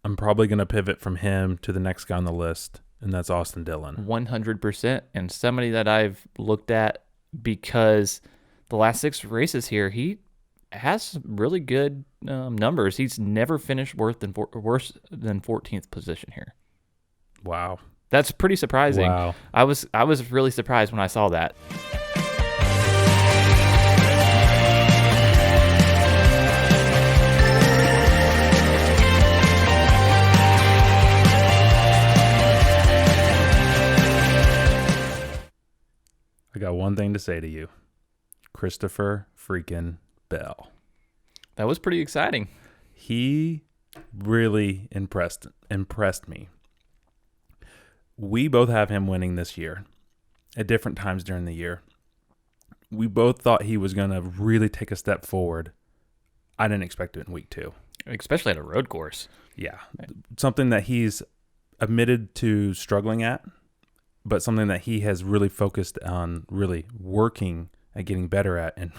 I'm probably going to pivot from him to the next guy on the list, and that's Austin Dillon. 100%. And somebody that I've looked at because the last 6 races here, he has really good numbers. He's never finished worse than 14th position here. Wow. That's pretty surprising. Wow. I was really surprised when I saw that. I got one thing to say to you. Christopher freaking Bell. That was pretty exciting. He really impressed me. We both have him winning this year at different times during the year. We both thought he was going to really take a step forward. I didn't expect it in week 2. Especially at a road course. Yeah. Something that he's admitted to struggling at, but something that he has really focused on really working at getting better at, and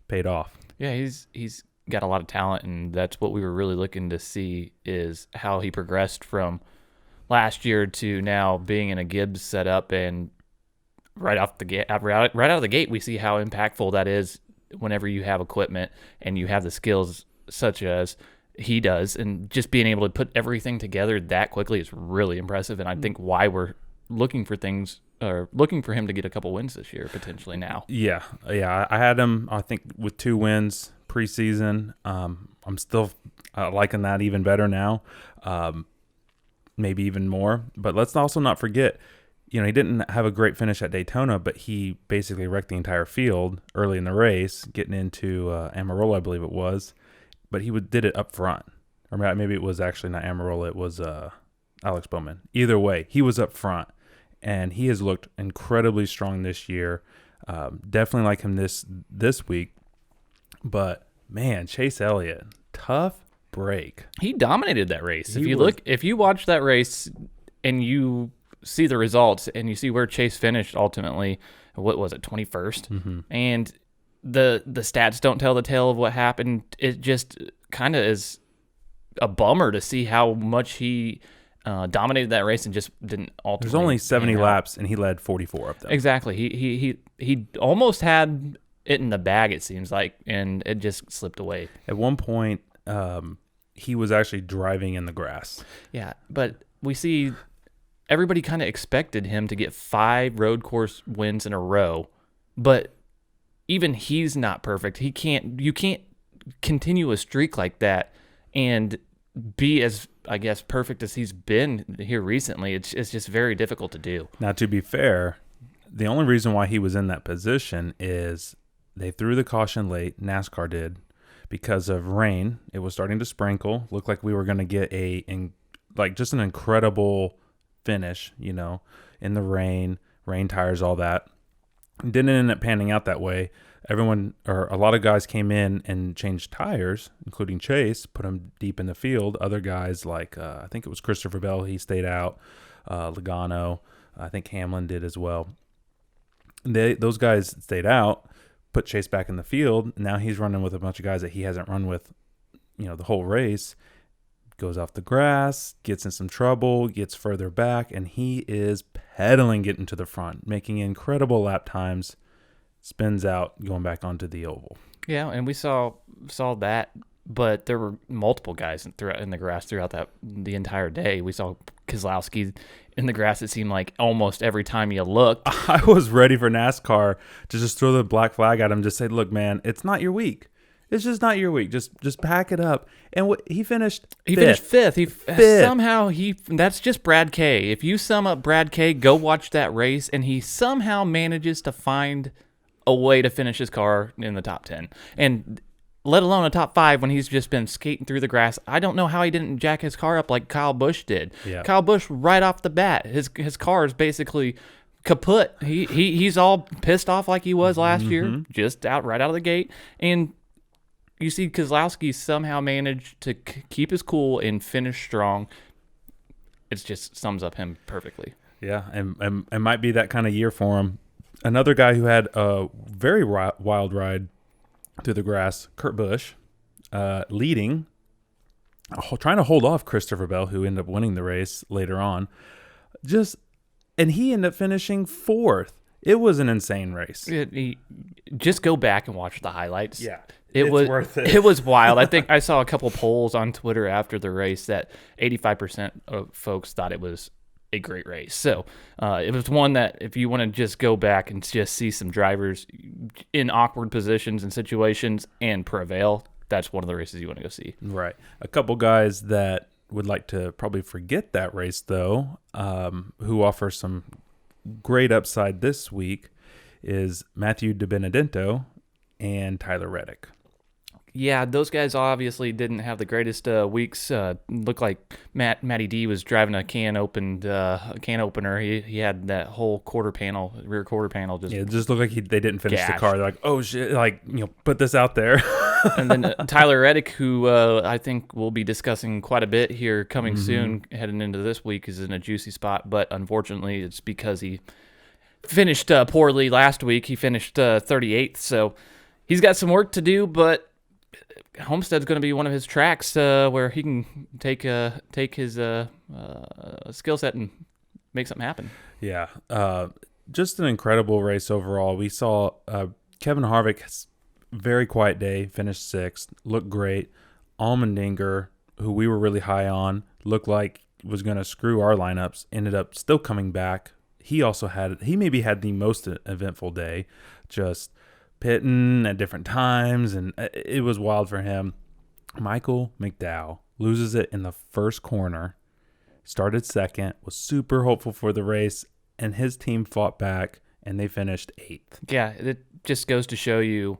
paid off. Yeah, he's got a lot of talent, and that's what we were really looking to see is how he progressed from last year to now being in a Gibbs setup. And right out of the gate, we see how impactful that is whenever you have equipment and you have the skills such as he does, and just being able to put everything together that quickly is really impressive. And I think why we're looking for him to get a couple wins this year potentially now. Yeah. I had him, I think, with 2 wins preseason. I'm still liking that even better now, maybe even more. But let's also not forget, he didn't have a great finish at Daytona, but he basically wrecked the entire field early in the race, getting into Amarola, I believe it was. But he did it up front. Or maybe it was actually not Amarola, it was Alex Bowman. Either way, he was up front. And he has looked incredibly strong this year. Definitely like him this week. But, man, Chase Elliott, tough break. He dominated that race. If you watch that race and you see the results and you see where Chase finished ultimately, what was it, 21st? Mm-hmm. And the stats don't tell the tale of what happened. It just kind of is a bummer to see how much he dominated that race and just didn't ultimately. There's only 70 laps, and he led 44 of them. Exactly. He almost had it in the bag, it seems like, and it just slipped away. At one point, he was actually driving in the grass. Yeah, but we see everybody kind of expected him to get 5 road course wins in a row, but even he's not perfect. You can't continue a streak like that and be as, I guess, perfect as he's been here recently. It's just very difficult to do. Now, to be fair, the only reason why he was in that position is they threw the caution late, NASCAR did, because of rain. It was starting to sprinkle. Looked like we were going to get just an incredible finish, in the rain tires, all that. Didn't end up panning out that way. A lot of guys came in and changed tires, including Chase, put him deep in the field. Other guys like, I think it was Christopher Bell, he stayed out. Logano, I think Hamlin did as well. Those guys stayed out, put Chase back in the field. Now he's running with a bunch of guys that he hasn't run with, the whole race. Goes off the grass, gets in some trouble, gets further back, and he is pedaling getting to the front, making incredible lap times. Spins out, going back onto the oval. Yeah, and we saw that, but there were multiple guys in the grass throughout the entire day. We saw Keselowski in the grass, it seemed like almost every time you looked. I was ready for NASCAR to just throw the black flag at him, just say, look, man, it's not your week. It's just not your week. Just pack it up. And he finished fifth. He finished fifth. Fifth. Somehow that's just Brad K. If you sum up Brad K, go watch that race, and he somehow manages to find a way to finish his car in the top 10. And let alone a top 5 when he's just been skating through the grass. I don't know how he didn't jack his car up like Kyle Busch did. Yeah. Kyle Busch, right off the bat, his car is basically kaput. He's all pissed off like he was last year, just right out of the gate. And you see Keselowski somehow managed to keep his cool and finish strong. It just sums up him perfectly. Yeah, and it might be that kind of year for him. Another guy who had a very wild ride through the grass, Kurt Busch, leading. trying to hold off Christopher Bell, who ended up winning the race later on. And he ended up finishing fourth. It was an insane race. Just go back and watch the highlights. Yeah, it's was worth it. It was wild. I think I saw a couple polls on Twitter after the race that 85% of folks thought it was a great race. So it was one that if you want to just go back and just see some drivers in awkward positions and situations and prevail, that's one of the races you want to go see. Right. A couple guys that would like to probably forget that race, though, who offer some great upside this week, is Matthew DiBenedetto and Tyler Reddick. Yeah, those guys obviously didn't have the greatest weeks. Looked like Matty D was driving a can opener. He had that whole rear quarter panel. It just looked like they didn't finish gashed. the car. They're like, oh shit, put this out there. And then Tyler Reddick, who I think we'll be discussing quite a bit here coming soon, heading into this week, is in a juicy spot. But unfortunately, it's because he finished poorly last week. He finished 38th, so he's got some work to do, but Homestead's going to be one of his tracks where he can take his skill set and make something happen. Yeah, just an incredible race overall. We saw Kevin Harvick's very quiet day, finished sixth, looked great. Allmendinger, who we were really high on, looked like was going to screw our lineups, ended up still coming back. He maybe had the most eventful day, just pitting at different times, and it was wild for him. Michael McDowell loses it in the first corner, started second, was super hopeful for the race, and his team fought back, and they finished eighth. Yeah, it just goes to show you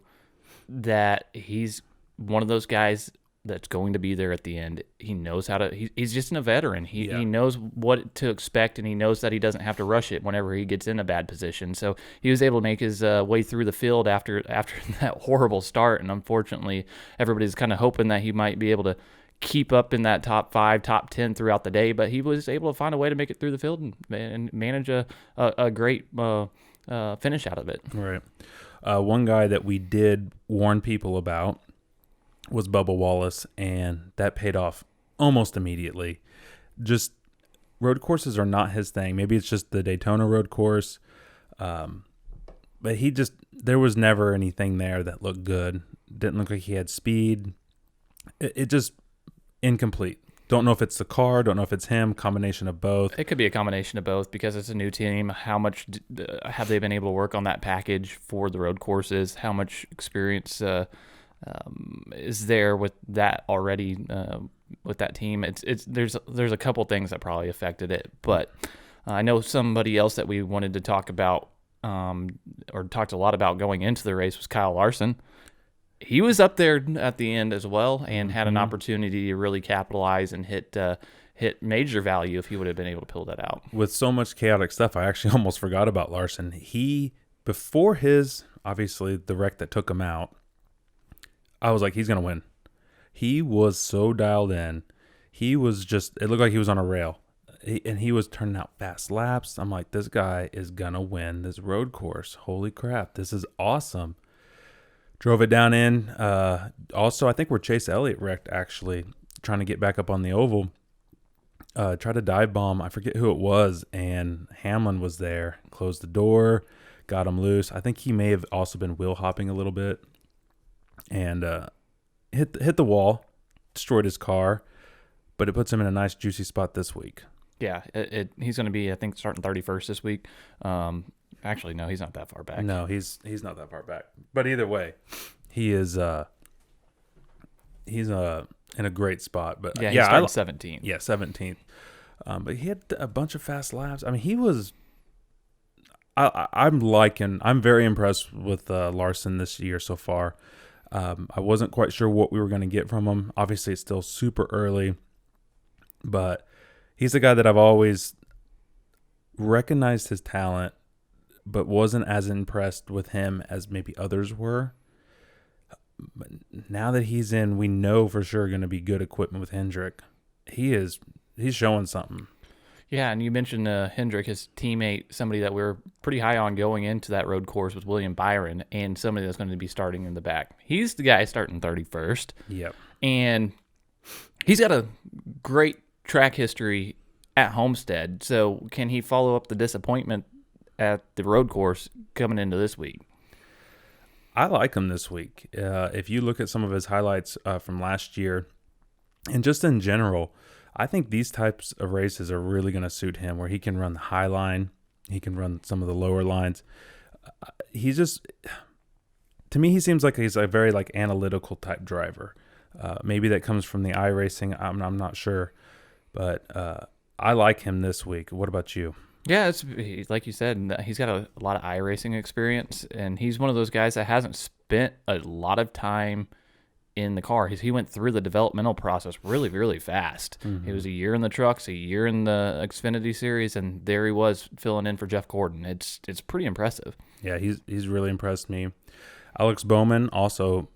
that he's one of those guys that's going to be there at the end. He knows how to. He's just a veteran. He knows what to expect, and he knows that he doesn't have to rush it whenever he gets in a bad position. So he was able to make his way through the field after that horrible start, and unfortunately, everybody's kind of hoping that he might be able to keep up in that top 5, top 10 throughout the day. But he was able to find a way to make it through the field and manage a great finish out of it. Right. One guy that we did warn people about was Bubba Wallace, and that paid off almost immediately. Just road courses are not his thing. Maybe it's just the Daytona Road Course, but there was never anything there that looked good. Didn't look like he had speed. It just incomplete. Don't know if it's the car, don't know if it's him, combination of both. It could be a combination of both because it's a new team. How much have they been able to work on that package for the road courses? How much experience is there with that already with that team? There's a couple things that probably affected it, but I know somebody else that we wanted to talk about or talked a lot about going into the race was Kyle Larson. He was up there at the end as well and had an opportunity to really capitalize and hit major value if he would have been able to pull that out. With so much chaotic stuff, I actually almost forgot about Larson. Before obviously the wreck that took him out, I was like, he's going to win. He was so dialed in. It looked like he was on a rail. He was turning out fast laps. I'm like, this guy is going to win this road course. Holy crap, this is awesome. Drove it down in. Also, I think where Chase Elliott wrecked, actually, trying to get back up on the oval. Tried to dive bomb. I forget who it was, and Hamlin was there. Closed the door, got him loose. I think he may have also been wheel hopping a little bit. And hit the wall, destroyed his car, but it puts him in a nice juicy spot this week. Yeah, he's going to be, I think, starting 31st this week. Actually, no, he's not that far back. No, he's not that far back. But either way, he is he's in a great spot. But yeah, he started 17th. Yeah, 17th. But he had a bunch of fast laps. I mean, he was. I'm very impressed with Larson this year so far. I wasn't quite sure what we were going to get from him. Obviously, it's still super early, but he's a guy that I've always recognized his talent, but wasn't as impressed with him as maybe others were. But now that he's in, we know for sure going to be good equipment with Hendrick. He's showing something. Yeah, and you mentioned Hendrick, his teammate, somebody that we were pretty high on going into that road course was William Byron, and somebody that's going to be starting in the back. He's the guy starting 31st. Yep. And He's got a great track history at Homestead. So can he follow up the disappointment at the road course coming into this week? I like him this week. If you look at some of his highlights from last year, and just in general, I think these types of races are really going to suit him, where he can run the high line, he can run some of the lower lines. He's just, to me, he seems like he's a very like analytical type driver. Maybe that comes from the iRacing. I'm not sure, but I like him this week. What about you? Yeah, like you said, he's got a lot of iRacing experience, and he's one of those guys that hasn't spent a lot of time in the car. He went through the developmental process really, really fast. Mm-hmm. He was a year in the trucks, a year in the Xfinity Series, and there he was filling in for Jeff Gordon. It's pretty impressive. Yeah, he's really impressed me. Alex Bowman also,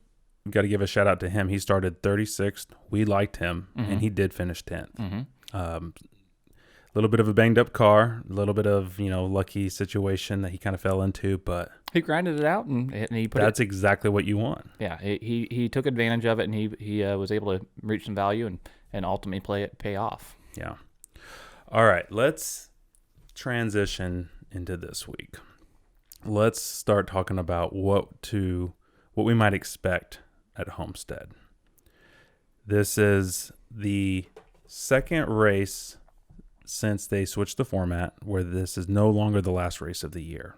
got to give a shout out to him. He started 36th. We liked him, and he did finish 10th. Mm-hmm. A little bit of a banged up car, a little bit of lucky situation that he kind of fell into, but he grinded it out and he put. That's exactly what you want. Yeah, he took advantage of it, and he was able to reach some value and ultimately pay off. Yeah. All right, let's transition into this week. Let's start talking about what we might expect at Homestead. This is the second race since they switched the format, where this is no longer the last race of the year.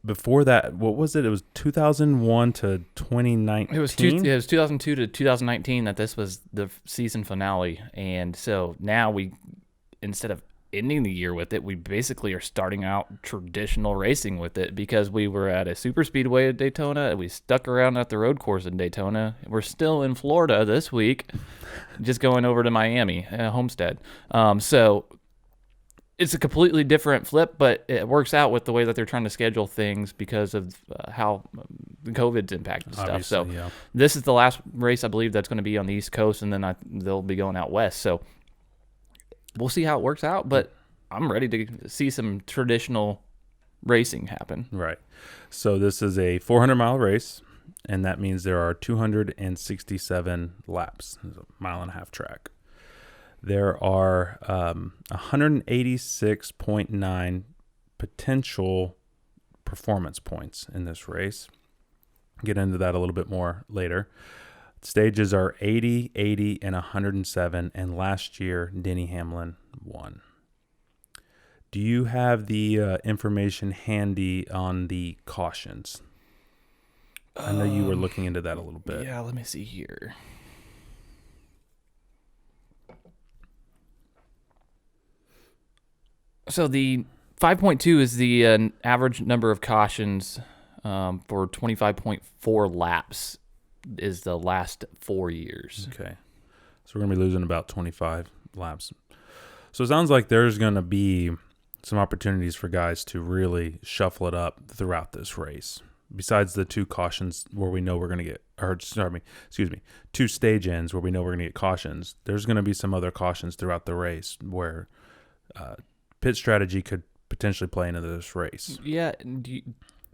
Before that, what was it? It was 2001 to 2019. It was 2002 to 2019 that this was the season finale, and so now instead of ending the year with it, we basically are starting out traditional racing with it, because we were at a super speedway at Daytona, and we stuck around at the road course in Daytona. We're still in Florida this week, just going over to Miami, Homestead. So it's a completely different flip, but it works out with the way that they're trying to schedule things because of how the COVID's impacted stuff. So yeah. This is the last race, I believe, that's going to be on the East Coast, and then they'll be going out west. So we'll see how it works out, but I'm ready to see some traditional racing happen. Right. So this is a 400-mile race, and that means there are 267 laps. It's a mile-and-a-half track. There are 186.9 potential performance points in this race. Get into that a little bit more later. Stages are 80, 80, and 107, and last year, Denny Hamlin won. Do you have the information handy on the cautions? I know you were looking into that a little bit. Yeah, let me see here. So the 5.2 is the average number of cautions for 25.4 laps is the last 4 years. Okay. So we're going to be losing about 25 laps. So it sounds like there's going to be some opportunities for guys to really shuffle it up throughout this race. Besides the two cautions where we know we're going to get, two stage ends where we know we're going to get cautions, there's going to be some other cautions throughout the race where pit strategy could potentially play into this race. Yeah.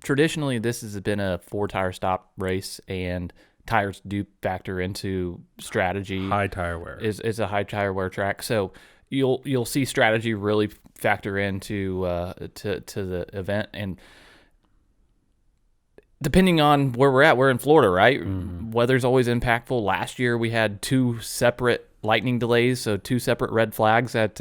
Traditionally, this has been a 4-tire stop race, and tires do factor into strategy. High tire wear. Is a high tire wear track. So you'll see strategy really factor into to the event, and depending on where we're in Florida, right? Mm-hmm. Weather's always impactful. Last year we had 2 separate lightning delays, so 2 separate red flags that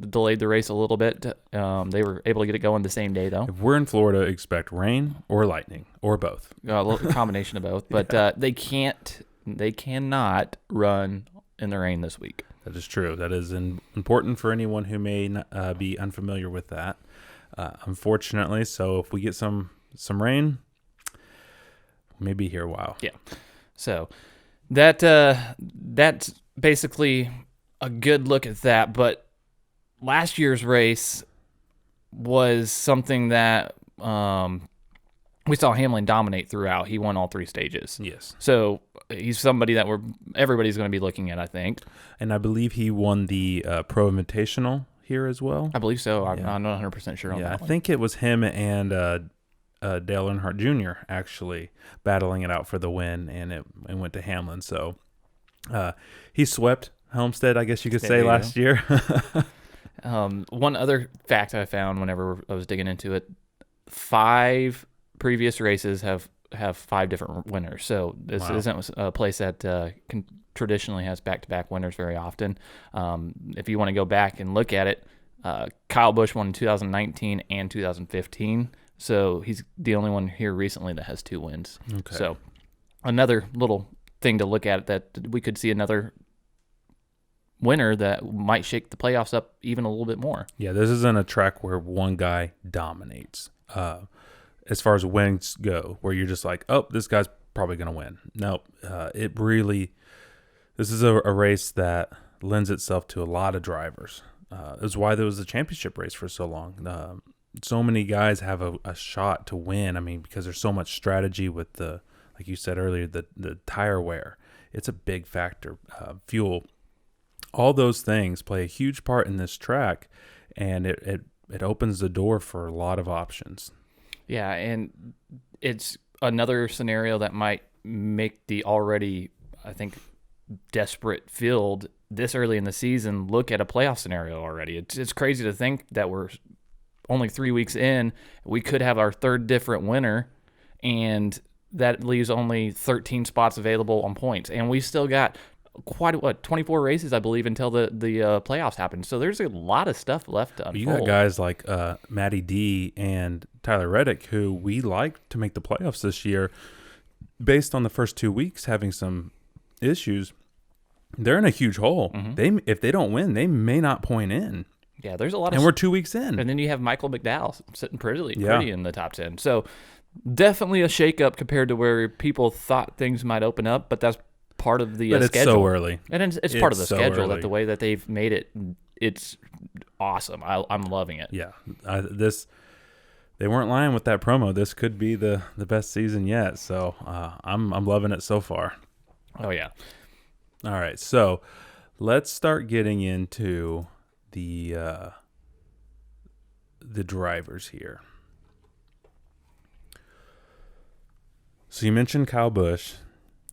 delayed the race a little bit. They were able to get it going the same day, though. If we're in Florida, expect rain or lightning or both. A little combination of both, but Yeah. They cannot run in the rain this week. That is true. That is important for anyone who may be unfamiliar with that. Unfortunately, so if we get some rain, we may be here a while. Yeah. So that's basically a good look at that. But last year's race was something that we saw Hamlin dominate throughout. He won all 3 stages. Yes. So he's somebody that everybody's going to be looking at, I think. And I believe he won the Pro Invitational here as well. I believe so. I'm not 100% sure on that I one. think it was him and Dale Earnhardt Jr. actually battling it out for the win, and it went to Hamlin. So He swept Homestead, I guess you could There say, you last year. One other fact I found whenever I was digging into it: 5 previous races have 5 different winners. So this Wow. isn't a place that traditionally has back-to-back winners very often. If you want to go back and look at it, Kyle Busch won in 2019 and 2015. So he's the only one here recently that has 2 wins. Okay. So another little thing to look at, that we could see another winner that might shake the playoffs up even a little bit more. Yeah, this isn't a track where one guy dominates. As far as wins go, where you're just like, oh, this guy's probably going to win. No, this is a race that lends itself to a lot of drivers. That's why there was a championship race for so long. So many guys have a shot to win. I mean, because there's so much strategy with like you said earlier, the tire wear. It's a big factor. Fuel. All those things play a huge part in this track, and it opens the door for a lot of options. Yeah, and it's another scenario that might make the already, I think, desperate field this early in the season look at a playoff scenario already. It's crazy to think that we're only 3 weeks in. We could have our third different winner, and that leaves only 13 spots available on points. And we still got 24 races, I believe, until the playoffs happen. So there's a lot of stuff left to unfold. You got guys like Matty D and Tyler Reddick, who we like to make the playoffs this year, based on the first 2 weeks having some issues. They're in a huge hole. Mm-hmm. If they don't win, they may not point in. Yeah, there's a lot of, and we're 2 weeks in. And then you have Michael McDowell sitting pretty in the top 10. So definitely a shakeup compared to where people thought things might open up, but that's part of the schedule. It's so early. And it's part of the schedule, that the way that they've made it, it's awesome. I'm loving it. Yeah. They weren't lying with that promo. This could be the best season yet. So I'm loving it so far. Oh, yeah. All right. So let's start getting into the drivers here. So you mentioned Kyle Busch.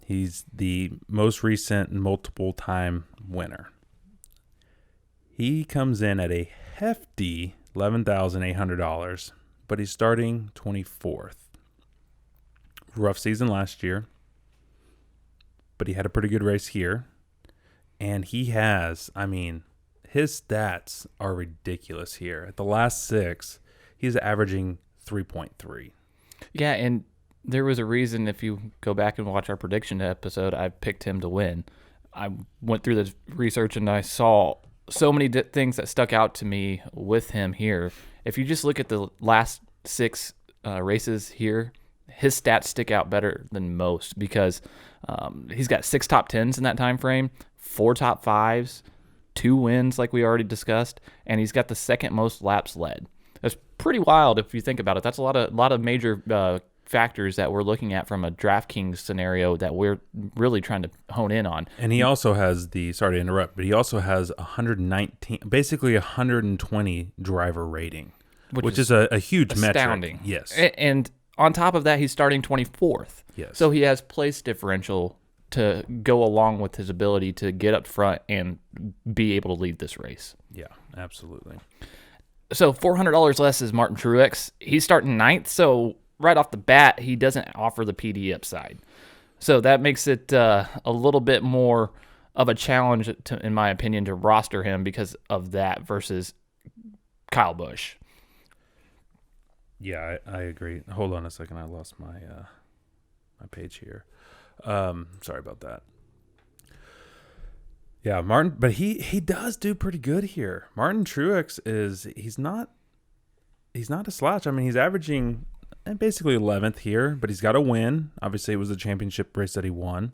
He's the most recent multiple-time winner. He comes in at a hefty $11,800, but he's starting 24th. Rough season last year, but he had a pretty good race here. And he has, his stats are ridiculous here. At the last 6, he's averaging 3.3. Yeah, and there was a reason, if you go back and watch our prediction episode, I picked him to win. I went through the research and I saw so many things that stuck out to me with him here. If you just look at the last 6 races here, his stats stick out better than most because he's got 6 top 10s in that time frame, 4 top 5s, 2 wins like we already discussed, and he's got the second most laps led. That's pretty wild if you think about it. That's a lot of major factors that we're looking at from a DraftKings scenario that we're really trying to hone in on. And he also has sorry to interrupt, but he also has 120 driver rating, which is a huge astounding metric. Yes. And on top of that, he's starting 24th. Yes. So he has place differential to go along with his ability to get up front and be able to lead this race. Yeah, absolutely. So $400 less is Martin Truex. He's starting 9th, so right off the bat, he doesn't offer the PD upside. So that makes it a little bit more of a challenge, in my opinion, to roster him because of that versus Kyle Busch. Yeah, I agree. Hold on a second. I lost my page here. Sorry about that. Yeah, Martin, but he does do pretty good here. Martin Truex he's not a slouch. He's averaging basically 11th here, but he's got a win. Obviously, it was the championship race that he won.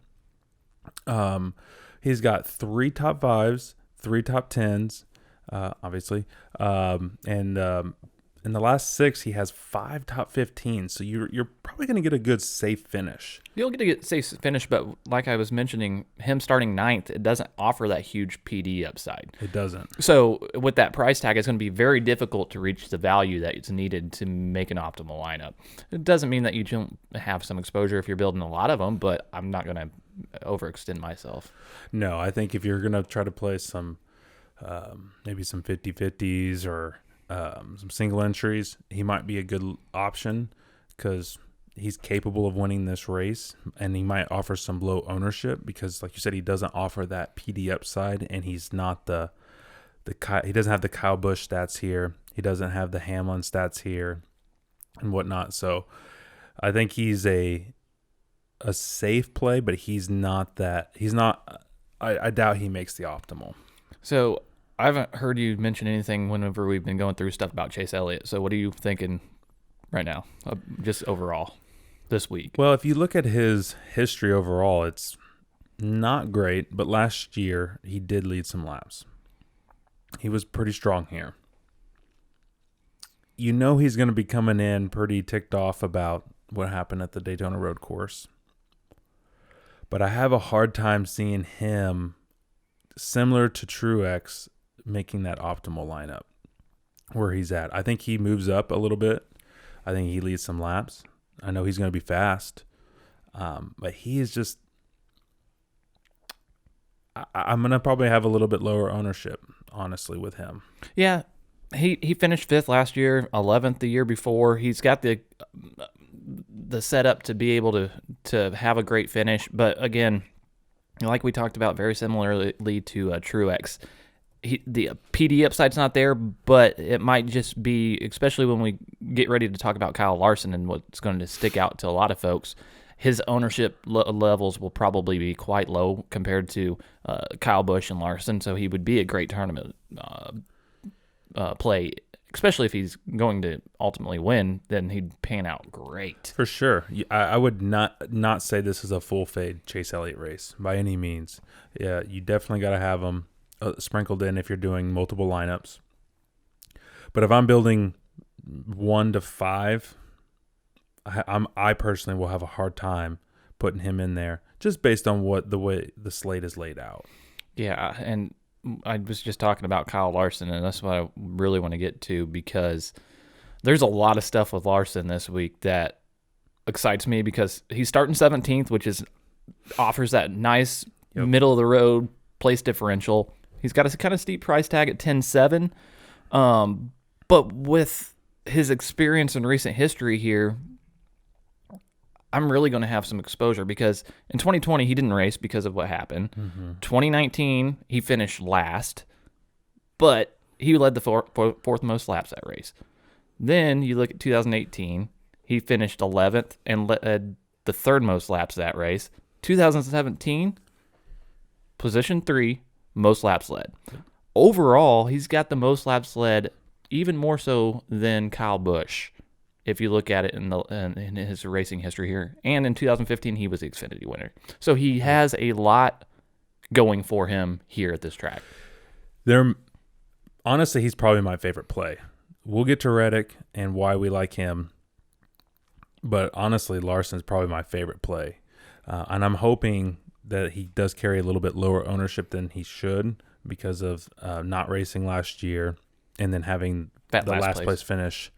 He's got 3 top 5s, 3 top 10s, obviously, and In the last 6, he has 5 top 15. So you're probably going to get a good safe finish. You'll get to get safe finish, but like I was mentioning, him starting 9th, it doesn't offer that huge PD upside. It doesn't. So with that price tag, it's going to be very difficult to reach the value that is needed to make an optimal lineup. It doesn't mean that you don't have some exposure if you're building a lot of them, but I'm not going to overextend myself. No, I think if you're going to try to play some, maybe some 50-50s or some single entries, he might be a good option because he's capable of winning this race, and he might offer some low ownership because, like you said, he doesn't offer that PD upside, and he's not he doesn't have the Kyle Busch stats here. He doesn't have the Hamlin stats here and whatnot. So I think he's a safe play, but he's not that. He's not. I doubt he makes the optimal. So I haven't heard you mention anything whenever we've been going through stuff about Chase Elliott. So what are you thinking right now, just overall this week? Well, if you look at his history overall, it's not great, but last year he did lead some laps. He was pretty strong here. You know he's going to be coming in pretty ticked off about what happened at the Daytona Road Course. But I have a hard time seeing him, similar to Truex, making that optimal lineup where he's at. I think he moves up a little bit. I think he leads some laps. I know he's going to be fast, but he is just. I'm going to probably have a little bit lower ownership, honestly, with him. Yeah, he finished 5th last year, 11th the year before. He's got the setup to be able to have a great finish, but again, like we talked about, very similarly to Truex. The PD upside's not there, but it might just be, especially when we get ready to talk about Kyle Larson and what's going to stick out to a lot of folks, his ownership levels will probably be quite low compared to Kyle Busch and Larson, so he would be a great tournament play, especially if he's going to ultimately win, then he'd pan out great. For sure. I would not say this is a full fade Chase Elliott race by any means. Yeah, you definitely got to have him sprinkled in if you're doing multiple lineups. But if I'm building 1 to 5, I personally will have a hard time putting him in there just based on the way the slate is laid out. Yeah, and I was just talking about Kyle Larson, and that's what I really want to get to because there's a lot of stuff with Larson this week that excites me because he's starting 17th, which offers that nice middle of the road place differential. He's got a kind of steep price tag at 10.7, but with his experience and recent history here, I'm really going to have some exposure because in 2020 he didn't race because of what happened. Mm-hmm. 2019 he finished last, but he led the fourth most laps that race. Then you look at 2018, he finished 11th and led the 3rd most laps that race. 2017, position 3, most laps led. Overall, he's got the most laps led, even more so than Kyle Busch, if you look at it in his racing history here. And in 2015, he was the Xfinity winner. So he has a lot going for him here at this track. Honestly, he's probably my favorite play. We'll get to Reddick and why we like him, but honestly, Larson's probably my favorite play. And I'm hoping that he does carry a little bit lower ownership than he should because of not racing last year and then having the last place finish.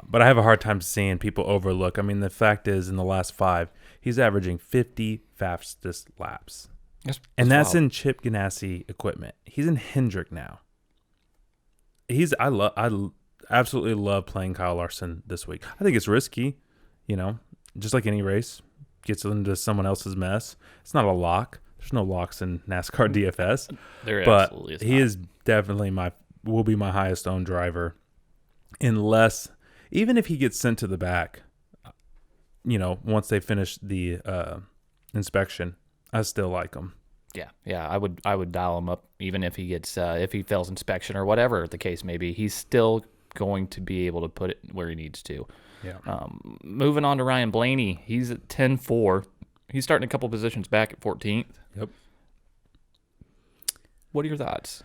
But I have a hard time seeing people overlook. I mean, the fact is, in the last 5, he's averaging 50 fastest laps. That's in Chip Ganassi equipment. He's in Hendrick now. I absolutely love playing Kyle Larson this week. I think it's risky, just like any race. Gets into someone else's mess. It's not a lock. There's no locks in NASCAR DFS. There but absolutely is he is definitely will be my highest owned driver, unless even if he gets sent to the back, once they finish the inspection, I still like him. Yeah, I would dial him up even if he gets if he fails inspection or whatever the case may be. He's still going to be able to put it where he needs to. Yeah. Moving on to Ryan Blaney, he's at 10.4. He's starting a couple positions back at 14th. Yep. What are your thoughts?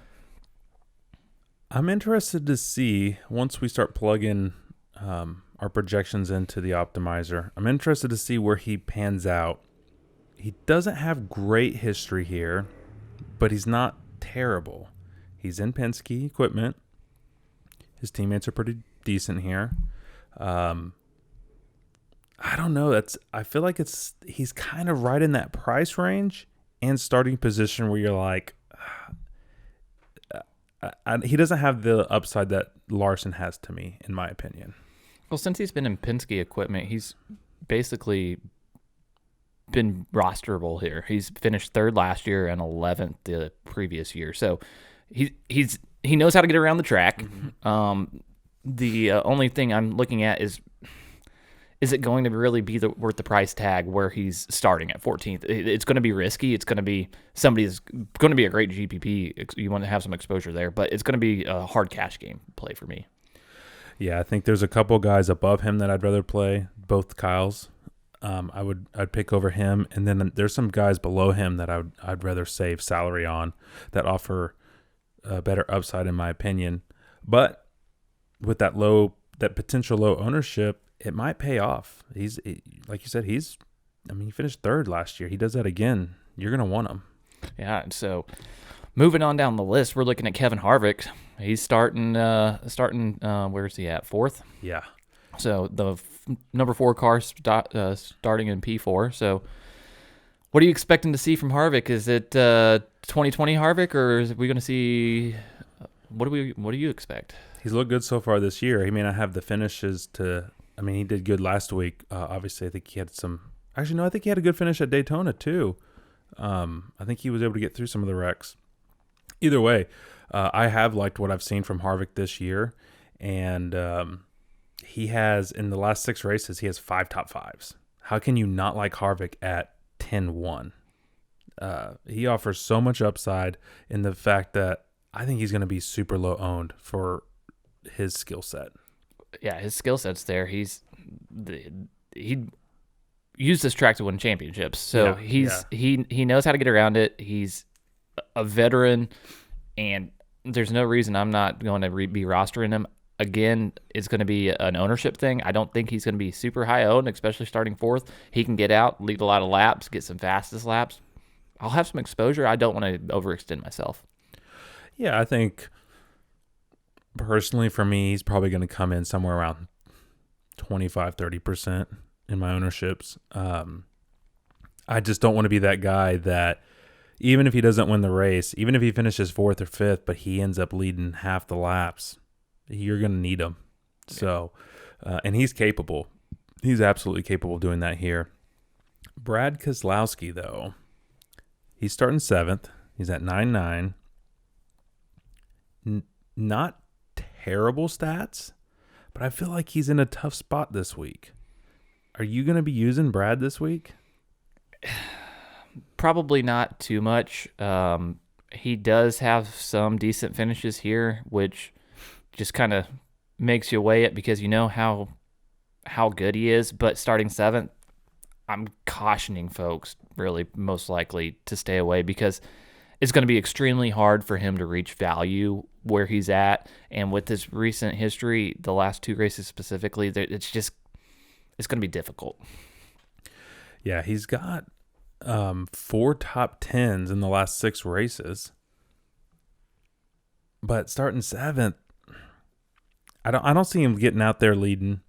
I'm interested to see once we start plugging our projections into the optimizer. I'm interested to see where he pans out. He doesn't have great history here, but he's not terrible. He's in Penske equipment. His teammates are pretty decent here. I don't know. I feel like he's kind of right in that price range and starting position where you're like, he doesn't have the upside that Larson has to me, in my opinion. Well, since he's been in Penske equipment, he's basically been rosterable here. He's finished third last year and 11th the previous year. So he knows how to get around the track. Mm-hmm. The only thing I'm looking at is it going to really be worth the price tag where he's starting at 14th? It's going to be risky. It's going to be somebody's going to be a great GPP. You want to have some exposure there, but it's going to be a hard cash game play for me. Yeah, I think there's a couple guys above him that I'd rather play, both Kyles. I'd pick over him, and then there's some guys below him that I'd rather save salary on that offer a better upside in my opinion. But with that potential low ownership, it might pay off. Like you said, he finished third last year. He does that again. You're gonna want him. Yeah. So moving on down the list, we're looking at Kevin Harvick. He's starting. Where is he at? Fourth. Yeah. So the number 4 car starting in P4. So what are you expecting to see from Harvick? Is it 2020 Harvick, or is we going to see? What do you expect? He's looked good so far this year. He may not have the finishes to. I mean, he did good last week. Obviously, I think he had some. Actually, no, I think he had a good finish at Daytona too. I think he was able to get through some of the wrecks. Either way, I have liked what I've seen from Harvick this year, and he has, in the last 6 races, he has 5 top 5s. How can you not like Harvick at 10-1? He offers so much upside in the fact that I think he's going to be super low owned for his skill set. Yeah, his skill set's there. He used this track to win championships, so he knows how to get around it. He's a veteran, and there's no reason I'm not going to be rostering him. Again, it's going to be an ownership thing. I don't think he's going to be super high owned, especially starting 4th. He can get out, lead a lot of laps, get some fastest laps. I'll have some exposure. I don't want to overextend myself. Yeah, I think personally for me, he's probably going to come in somewhere around 25-30% in my ownerships. I just don't want to be that guy that even if he doesn't win the race, even if he finishes 4th or 5th, but he ends up leading half the laps, you're going to need him. So, and he's capable. He's absolutely capable of doing that here. Brad Keselowski, though, he's starting 7th. He's at 9.9. Not terrible stats, but I feel like he's in a tough spot this week. Are you going to be using Brad this week? Probably not too much. He does have some decent finishes here, which just kind of makes you weigh it because you know how good he is. But starting 7th, I'm cautioning folks really most likely to stay away because it's going to be extremely hard for him to reach value where he's at. And with his recent history, the last 2 races specifically, it's going to be difficult. Yeah, he's got 4 top 10s in the last 6 races. But starting 7th, I don't see him getting out there leading.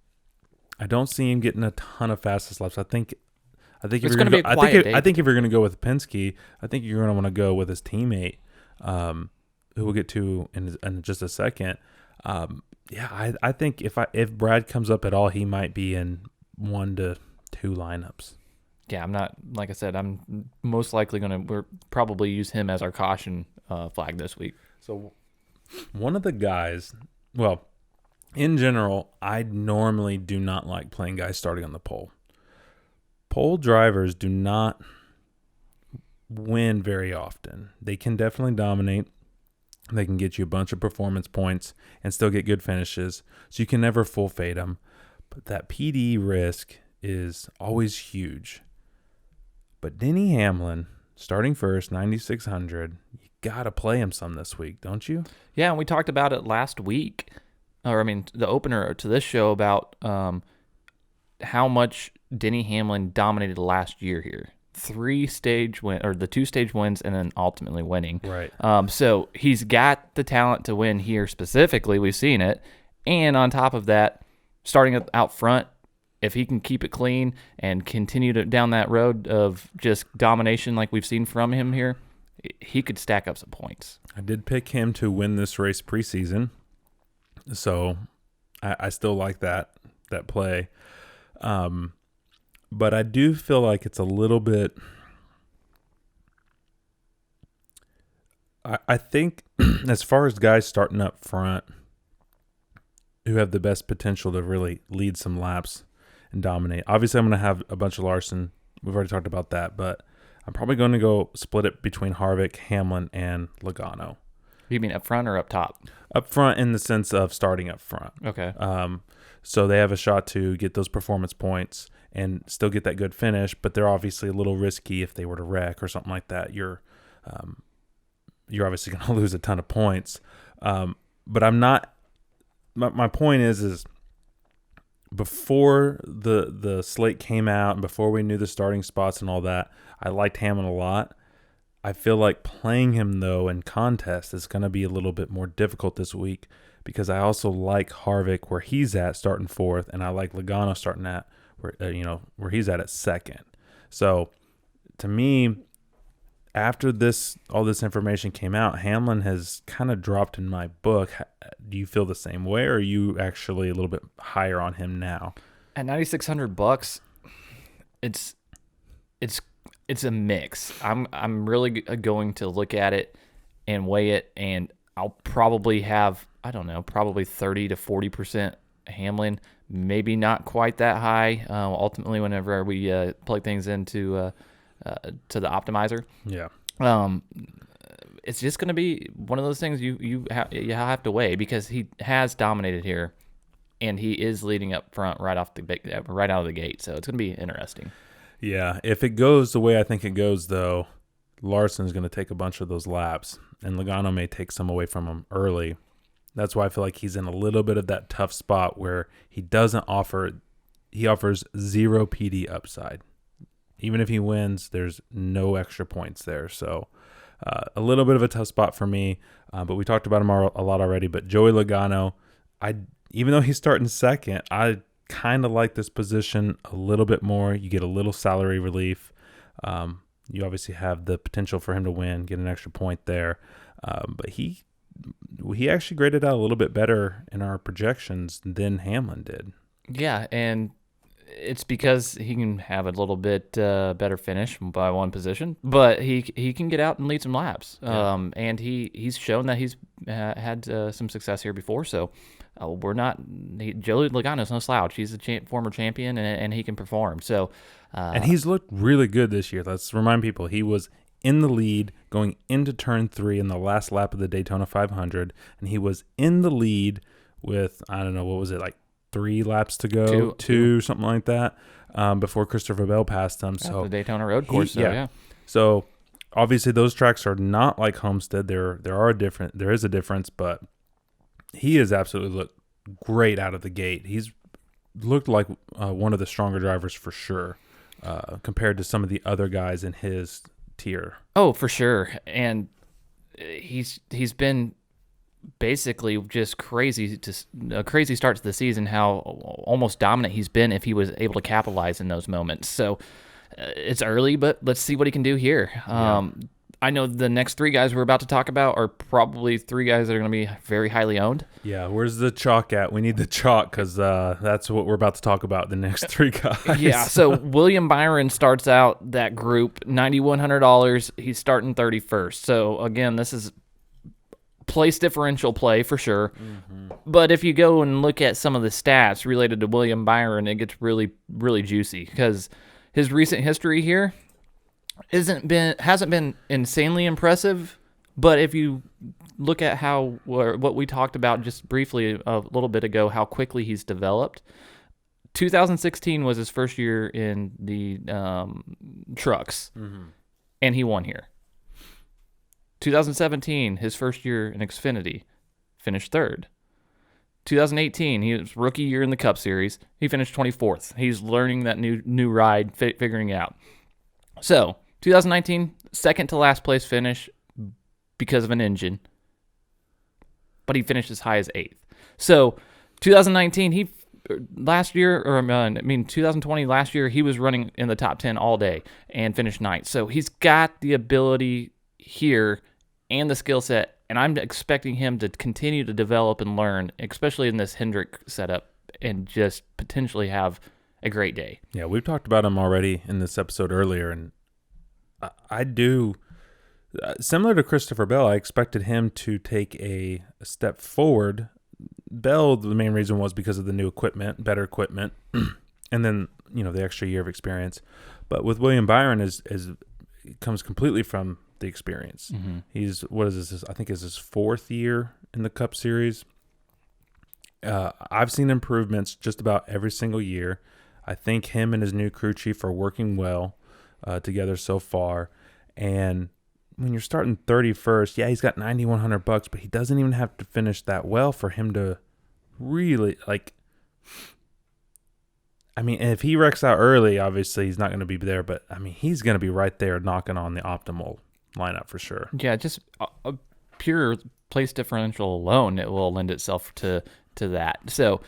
I don't see him getting a ton of fastest laps. I think if it's going to be a quiet day. I think if you're going to go with Penske, I think you're going to want to go with his teammate, who we'll get to in just a second. I think if Brad comes up at all, he might be in 1 to 2 lineups. Yeah, I'm not, like I said, I'm most likely we're probably use him as our caution flag this week. So one of the guys, well, in general, I normally do not like playing guys starting on the pole. Pole drivers do not win very often. They can definitely dominate. They can get you a bunch of performance points and still get good finishes. So you can never full fade them. But that PD risk is always huge. But Denny Hamlin starting first, 9,600. You got to play him some this week, don't you? Yeah, and we talked about it last week, the opener to this show about how much Denny Hamlin dominated last year here. 3-stage win, or the 2-stage wins, and then ultimately winning. Right. So he's got the talent to win here specifically. We've seen it. And on top of that, starting out front, if he can keep it clean and continue down that road of just domination like we've seen from him here, he could stack up some points. I did pick him to win this race preseason, so I still like that play. But I do feel like it's a little bit. I think as far as guys starting up front who have the best potential to really lead some laps and dominate. Obviously, I'm going to have a bunch of Larson. We've already talked about that, but I'm probably going to go split it between Harvick, Hamlin, and Logano. You mean up front or up top? Up front in the sense of starting up front. Okay. So they have a shot to get those performance points and still get that good finish, but they're obviously a little risky if they were to wreck or something like that. You're obviously going to lose a ton of points. But I'm not. My point is before the slate came out and before we knew the starting spots and all that, I liked Hamlin a lot. I feel like playing him, though, in contest is going to be a little bit more difficult this week because I also like Harvick where he's at starting fourth, and I like Logano starting at where he's at second. So to me, after all this information came out, Hamlin has kind of dropped in my book. Do you feel the same way, or are you actually a little bit higher on him now? At $9,600, it's a mix. I'm really going to look at it and weigh it, and I'll probably have probably 30 to 40% Hamlin. Maybe not quite that high. Ultimately, whenever we plug things into to the optimizer. Yeah. It's just going to be one of those things you have to weigh because he has dominated here, and he is leading up front right out of the gate. So it's going to be interesting. Yeah, if it goes the way I think it goes, though, Larson's going to take a bunch of those laps, and Logano may take some away from him early. That's why I feel like he's in a little bit of that tough spot where he offers 0 PD upside. Even if he wins, there's no extra points there. So a little bit of a tough spot for me, but we talked about him a lot already. But Joey Logano, even though he's starting second, I kind of like this position a little bit more. You get a little salary relief. You obviously have the potential for him to win, get an extra point there. But he actually graded out a little bit better in our projections than Hamlin did. Yeah, and it's because he can have a little bit better finish by one position, but he can get out and lead some laps. Yeah. And he's shown that he's had some success here before. So Joey Logano's no slouch. He's a former champion, and he can perform. So and he's looked really good this year. Let's remind people he was in the lead going into turn 3 in the last lap of the Daytona 500, and he was in the lead with, I don't know, what was it, like 3 laps to go, two, something like that, before Christopher Bell passed him. So the Daytona Road Course. Yeah. So obviously those tracks are not like Homestead. There is a difference, but he has absolutely looked great out of the gate. He's looked like one of the stronger drivers for sure, compared to some of the other guys in his tier. Oh, for sure. And he's been basically just a crazy start to the season, how almost dominant he's been if he was able to capitalize in those moments. So it's early, but let's see what he can do here. I know the next 3 guys we're about to talk about are probably 3 guys that are going to be very highly owned. Yeah, where's the chalk at? We need the chalk because that's what we're about to talk about, the next 3 guys. Yeah, so William Byron starts out that group, $9,100. He's starting 31st. So, again, this is place differential play for sure. Mm-hmm. But if you go and look at some of the stats related to William Byron, it gets really, really juicy because his recent history here hasn't been insanely impressive, but if you look at what we talked about just briefly a little bit ago, how quickly he's developed. 2016 was his first year in the trucks. Mm-hmm. and he won here. 2017, his first year in Xfinity, finished third. 2018, he was rookie year in the Cup Series. He finished 24th. He's learning that new ride, figuring it out. So, 2019, second to last place finish because of an engine, but he finished as high as 8th. So, 2019, 2020, last year, he was running in the top 10 all day and finished 9th. So, he's got the ability here and the skill set, and I'm expecting him to continue to develop and learn, especially in this Hendrick setup, and just potentially have a great day. Yeah, we've talked about him already in this episode earlier, and I do, similar to Christopher Bell, I expected him to take a step forward. Bell, the main reason was because of the new equipment, better equipment, and then, the extra year of experience. But with William Byron, it comes completely from the experience. Mm-hmm. He's, I think is his 4th year in the Cup Series. I've seen improvements just about every single year. I think him and his new crew chief are working well together so far. And when you're starting 31st, yeah, he's got $9,100, but he doesn't even have to finish that well for him to really, if he wrecks out early, obviously he's not going to be there, but he's going to be right there knocking on the optimal lineup for sure. Yeah, just a pure place differential alone, it will lend itself to that. So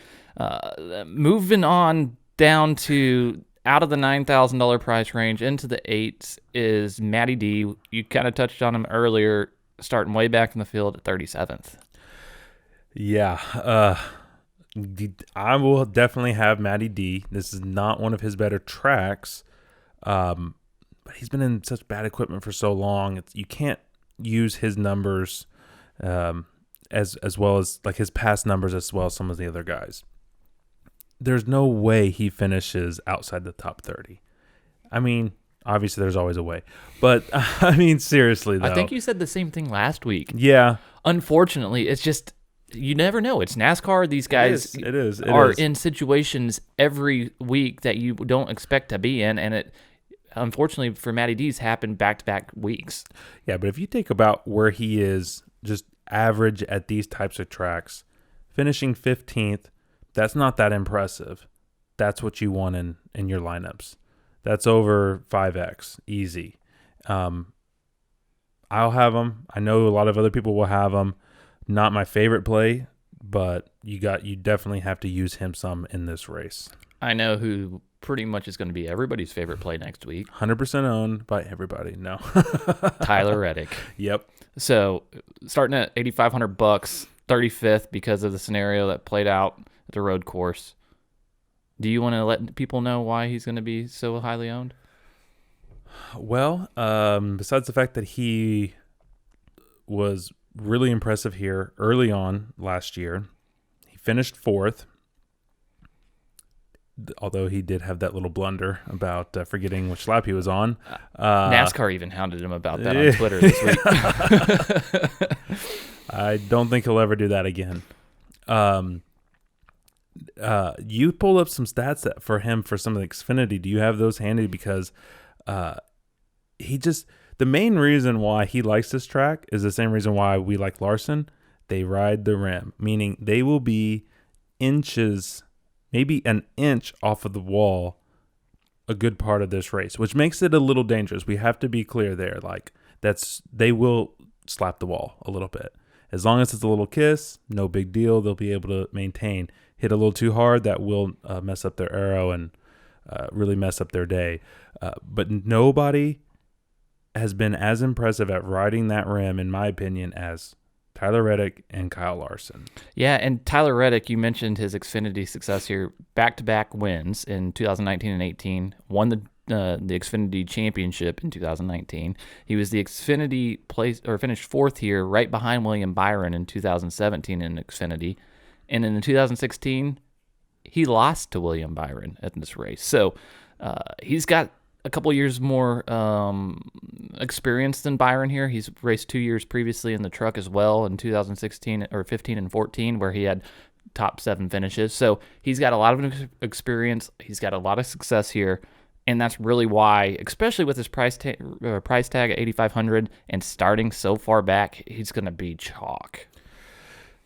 moving on down to out of the $9,000 price range into the 8s is Matty D. You kind of touched on him earlier, starting way back in the field at 37th. Yeah, I will definitely have Matty D. This is not one of his better tracks, but he's been in such bad equipment for so long. You can't use his numbers as well as his past numbers as well as some of the other guys. There's no way he finishes outside the top 30. Obviously there's always a way, but seriously though. I think you said the same thing last week. Yeah. Unfortunately, it's just, you never know. It's NASCAR. These guys it is. in situations every week that you don't expect to be in, and it, unfortunately for Matty D's, happened back-to-back weeks. Yeah, but if you think about where he is, just average at these types of tracks, finishing 15th, that's not that impressive. That's what you want in your lineups. That's over 5X, easy. I'll have him. I know a lot of other people will have him. Not my favorite play, but you definitely have to use him some in this race. I know who pretty much is going to be everybody's favorite play next week. 100% owned by everybody. No. Tyler Reddick. Yep. So starting at $8,500, 35th because of the scenario that played out at the road course. Do you want to let people know why he's going to be so highly owned? Well, besides the fact that he was really impressive here early on last year, he finished 4th. Although he did have that little blunder about forgetting which lap he was on. NASCAR even hounded him about that on Twitter this week. I don't think he'll ever do that again. You pulled up some stats for him for some of the Xfinity. Do you have those handy? Because the main reason why he likes this track is the same reason why we like Larson. They ride the rim, meaning they will be inches, maybe an inch off of the wall a good part of this race, which makes it a little dangerous. We have to be clear there. They will slap the wall a little bit. As long as it's a little kiss, no big deal. They'll be able to maintain. Hit a little too hard, that will mess up their aero and really mess up their day. But nobody has been as impressive at riding that rim, in my opinion, as Tyler Reddick and Kyle Larson. Yeah, and Tyler Reddick, you mentioned his Xfinity success here. Back-to-back wins in 2019 and 18. Won the Xfinity Championship in 2019. He was the Xfinity finished 4th here, right behind William Byron in 2017 in Xfinity. And in 2016, he lost to William Byron at this race. So he's got a couple years more experience than Byron here. He's raced 2 years previously in the truck as well in 2016 or 15 and 14, where he had top 7 finishes. So he's got a lot of experience. He's got a lot of success here. And that's really why, especially with his price tag at 8,500 and starting so far back, he's going to be chalk.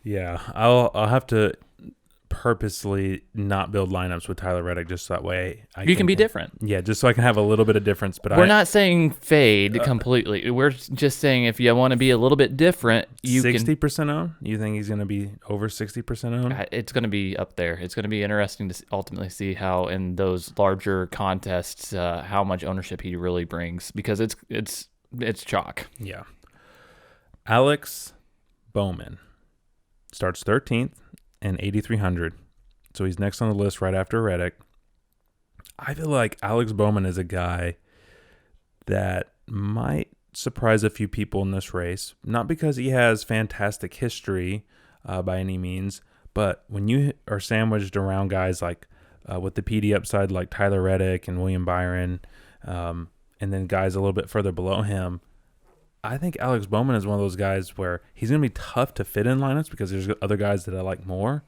Yeah, I'll have to purposely not build lineups with Tyler Reddick just so that way You can be different. Yeah, just so I can have a little bit of difference. But we're not saying fade completely. We're just saying if you want to be a little bit different, you 60% owned? You think he's going to be over 60% owned? It's going to be up there. It's going to be interesting to ultimately see how in those larger contests how much ownership he really brings, because it's chalk. Yeah. Alex Bowman starts 13th and 8,300. So he's next on the list right after Reddick. I feel like Alex Bowman is a guy that might surprise a few people in this race. Not because he has fantastic history by any means, but when you are sandwiched around guys like with the PD upside like Tyler Reddick and William Byron, and then guys a little bit further below him, I think Alex Bowman is one of those guys where he's going to be tough to fit in lineups because there's other guys that I like more.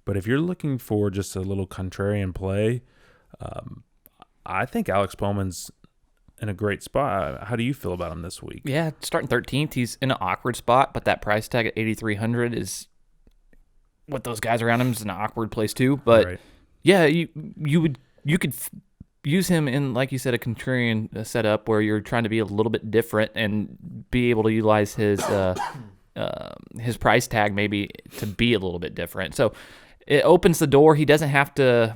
But if you're looking for just a little contrarian play, I think Alex Bowman's in a great spot. How do you feel about him this week? Yeah, starting 13th, he's in an awkward spot, but that price tag at 8,300 is with those guys around him is an awkward place too. But right. Yeah, you could use him in, like you said, a contrarian setup where you're trying to be a little bit different and be able to utilize his price tag maybe to be a little bit different. So it opens the door. He doesn't have to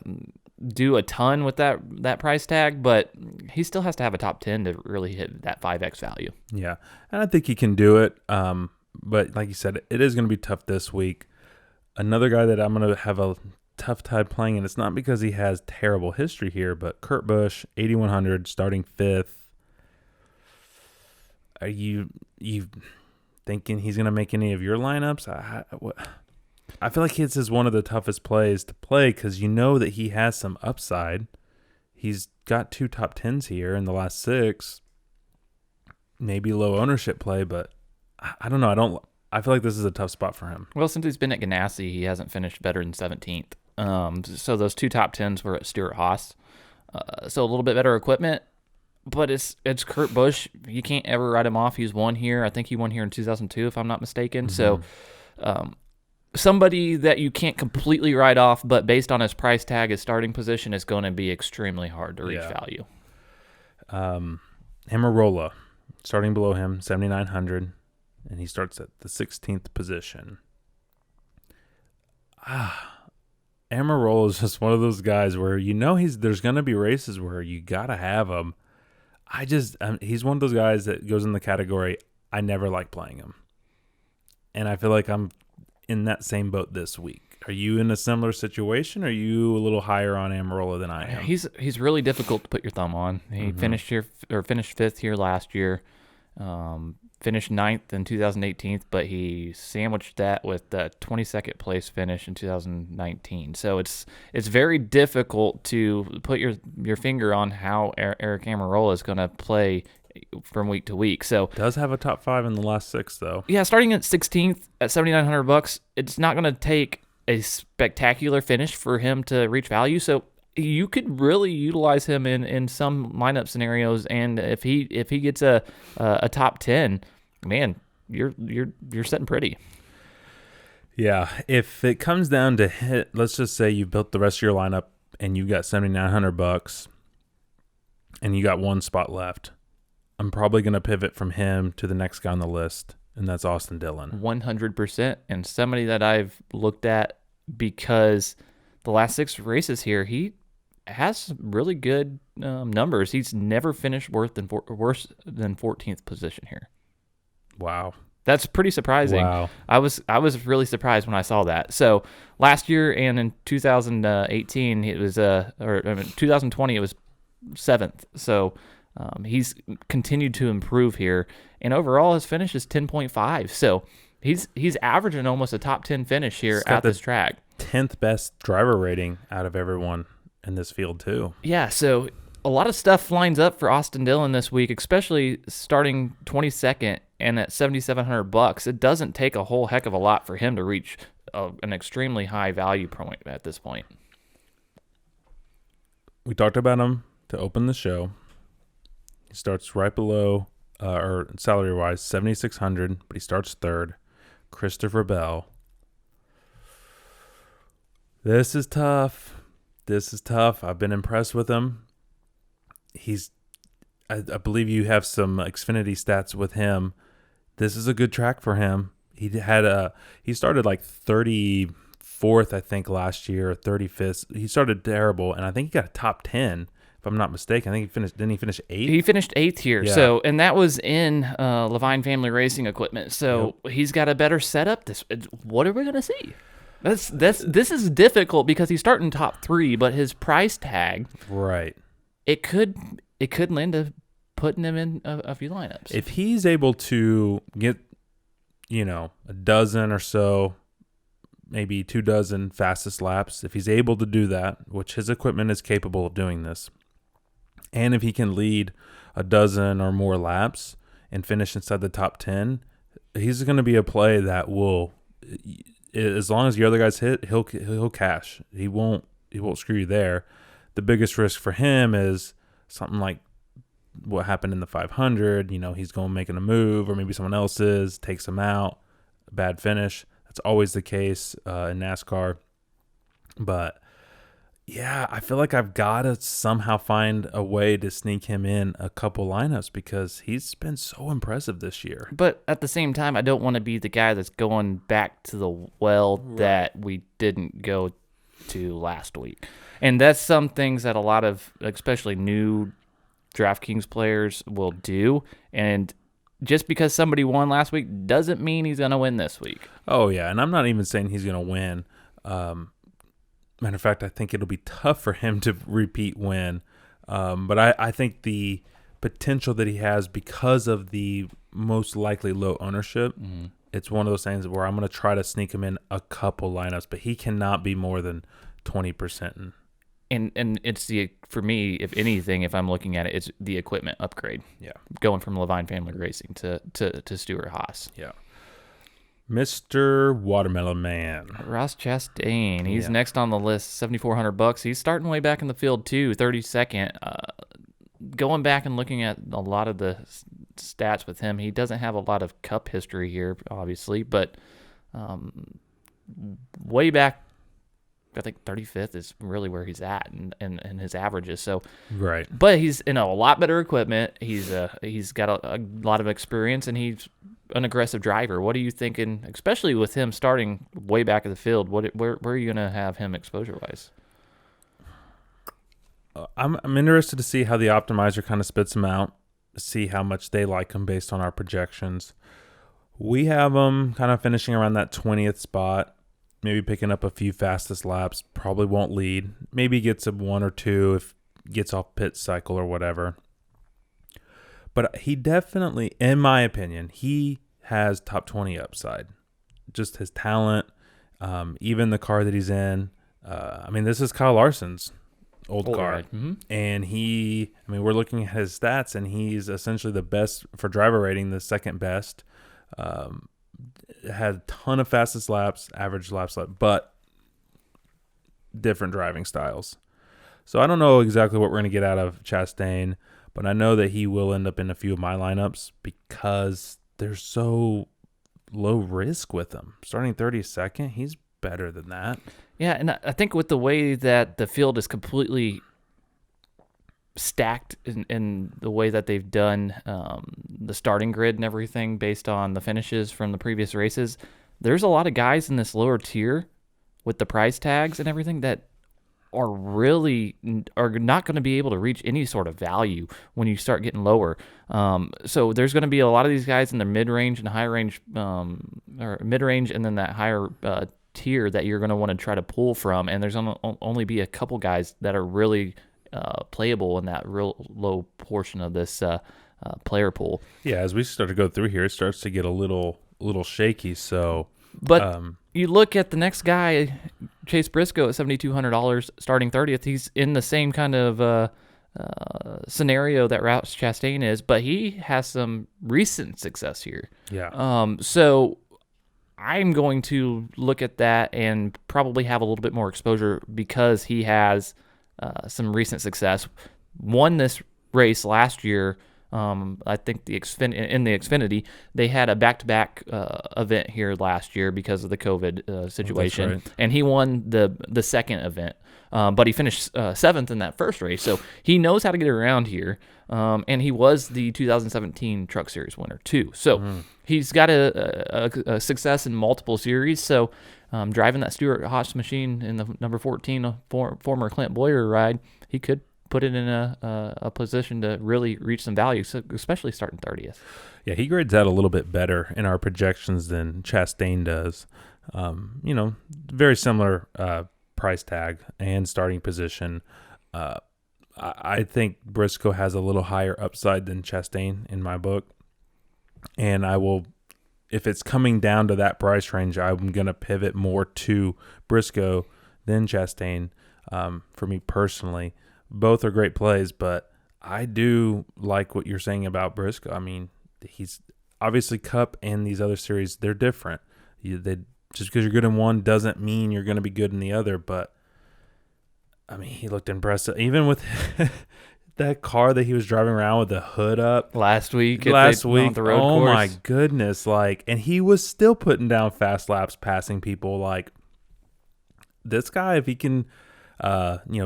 do a ton with that price tag, but he still has to have a top 10 to really hit that 5x value. Yeah, and I think he can do it. But like you said, it is going to be tough this week. Another guy that I'm going to have a tough time playing, and it's not because he has terrible history here, but Kurt Busch, 8,100, starting 5th. Are you thinking he's going to make any of your lineups? I feel like it's one of the toughest plays to play because you know that he has some upside. He's got 2 top 10s here in the last 6. Maybe low ownership play, but I don't know. I feel like this is a tough spot for him. Well, since he's been at Ganassi, he hasn't finished better than 17th. So those 2 top 10s were at Stewart-Haas. So a little bit better equipment, but it's Kurt Busch. You can't ever write him off. He's won here. I think he won here in 2002, if I'm not mistaken. Mm-hmm. So somebody that you can't completely write off, but based on his price tag, his starting position is going to be extremely hard to reach value. Amarola, starting below him, 7,900. And he starts at the 16th position. Amarola is just one of those guys where there's going to be races where you got to have him. He's one of those guys that goes in the category, I never like playing him. And I feel like I'm in that same boat this week. Are you in a similar situation? Or are you a little higher on Amarola than I am? He's really difficult to put your thumb on. He finished 5th here last year. Finished 9th in 2018, but he sandwiched that with the 22nd place finish in 2019. So it's very difficult to put your finger on how Eric Amarola is going to play from week to week. So does have a top 5 in the last 6 though. Yeah, starting at 16th at $7,900, it's not going to take a spectacular finish for him to reach value. So you could really utilize him in some lineup scenarios, and if he gets a top 10, man, you're sitting pretty. Yeah, if it comes down to hit, let's just say you built the rest of your lineup and you got $7,900 and you got 1 spot left, I'm probably going to pivot from him to the next guy on the list, and that's Austin Dillon. 100%, and somebody that I've looked at because the last 6 races here, he has really good numbers. He's never finished worse than 14th position here. Wow. That's pretty surprising. Wow. I was really surprised when I saw that. So last year and in 2018 it was 2020 it was 7th. So he's continued to improve here, and overall his finish is 10.5. So he's averaging almost a top 10 finish here at this track. 10th best driver rating out of everyone in this field too. Yeah, so a lot of stuff lines up for Austin Dillon this week, especially starting 22nd and at $7,700. It doesn't take a whole heck of a lot for him to reach an extremely high value point at this point. We talked about him to open the show. He starts right below, or salary-wise, 7,600, but he starts third. Christopher Bell. This is tough. I've been impressed with him. I believe you have some Xfinity stats with him. This is a good track for him. He started like 34th, I think, last year, or 35th. He started terrible, and I think he got a top 10, if I'm not mistaken. I think didn't he finish 8th? He finished 8th here. Yeah. So, and that was in Levine Family Racing Equipment. So he's got a better setup. What are we going to see? This is difficult because he's starting top 3, but his price tag, right? It could lend to putting him in a few lineups. If he's able to get, a dozen or so, maybe 2 dozen fastest laps, if he's able to do that, which his equipment is capable of doing this, and if he can lead a dozen or more laps and finish inside the top 10, he's going to be a play that will, as long as the other guys hit, he'll cash. He won't screw you there. The biggest risk for him is something like what happened in the 500. He's going making a move, or maybe someone else takes him out, a bad finish. That's always the case in NASCAR. But yeah, I feel like I've got to somehow find a way to sneak him in a couple lineups because he's been so impressive this year. But at the same time, I don't want to be the guy that's going back to the well that we didn't go to last week. And that's some things that a lot of, especially new DraftKings players, will do. And just because somebody won last week doesn't mean he's going to win this week. Oh, yeah. And I'm not even saying he's going to win. Matter of fact, I think it'll be tough for him to repeat win. But I think the potential that he has because of the most likely low ownership, it's one of those things where I'm going to try to sneak him in a couple lineups, but he cannot be more than 20%. And it's for me, if anything, if I'm looking at it, it's the equipment upgrade. Yeah. Going from Levine Family Racing to Stuart Haas. Yeah. Mr. Watermelon Man. Ross Chastain. He's next on the list, $7,400. He's starting way back in the field too, 32nd. Going back and looking at a lot of the stats with him, he doesn't have a lot of Cup history here, obviously, but way back, I think 35th is really where he's at and his averages. So, right. But he's in a lot better equipment. He's got a lot of experience, and he's an aggressive driver. What are you thinking, especially with him starting way back in the field? Where are you going to have him exposure-wise? I'm interested to see how the optimizer kind of spits him out, see how much they like him based on our projections. We have him kind of finishing around that 20th spot, maybe picking up a few fastest laps, probably won't lead. Maybe gets a 1 or 2 if gets off pit cycle or whatever. But he definitely, in my opinion, he has top 20 upside. Just his talent, even the car that he's in. This is Kyle Larson's old car. Right. Mm-hmm. And we're looking at his stats, and he's essentially the best for driver rating, the second best. Had a ton of fastest laps, average laps, but different driving styles. So I don't know exactly what we're going to get out of Chastain, but I know that he will end up in a few of my lineups because they're so low risk with him. Starting 32nd, he's better than that. Yeah, and I think with the way that the field is completely stacked in the way that they've done the starting grid and everything based on the finishes from the previous races, there's a lot of guys in this lower tier with the price tags and everything that are not going to be able to reach any sort of value when you start getting lower. So there's going to be a lot of these guys in the mid-range and high range, or mid-range and then that higher tier that you're going to want to try to pull from. And there's going to only be a couple guys that are really playable in that real low portion of this player pool. Yeah, as we start to go through here, it starts to get a little shaky. So, but you look at the next guy, Chase Briscoe at $7,200, starting 30th. He's in the same kind of scenario that Ross Chastain is, but he has some recent success here. Yeah. So I'm going to look at that and probably have a little bit more exposure because he has some recent success. won this race last year. I think in the Xfinity, they had a back-to-back event here last year because of the COVID situation, right. and he won the second event. But he finished seventh in that first race, so he knows how to get around here. And he was the 2017 Truck Series winner too. So he's got a success in multiple series. So driving that Stewart-Haas machine in the number 14 former Clint Boyer ride, he could put it in a position to really reach some value, so especially starting 30th. Yeah, he grades out a little bit better in our projections than Chastain does. Very similar price tag and starting position. I think Briscoe has a little higher upside than Chastain in my book. And if it's coming down to that price range, I'm going to pivot more to Briscoe than Chastain for me personally. Both are great plays, but I do like what you're saying about Briscoe. I mean, he's obviously Cup and these other series, they're different. Just because you're good in one doesn't mean you're going to be good in the other, but I mean, he looked impressive. Even with that car that he was driving around with the hood up Last week, on the road oh course. my goodness. And he was still putting down fast laps, passing people. This guy, if he can,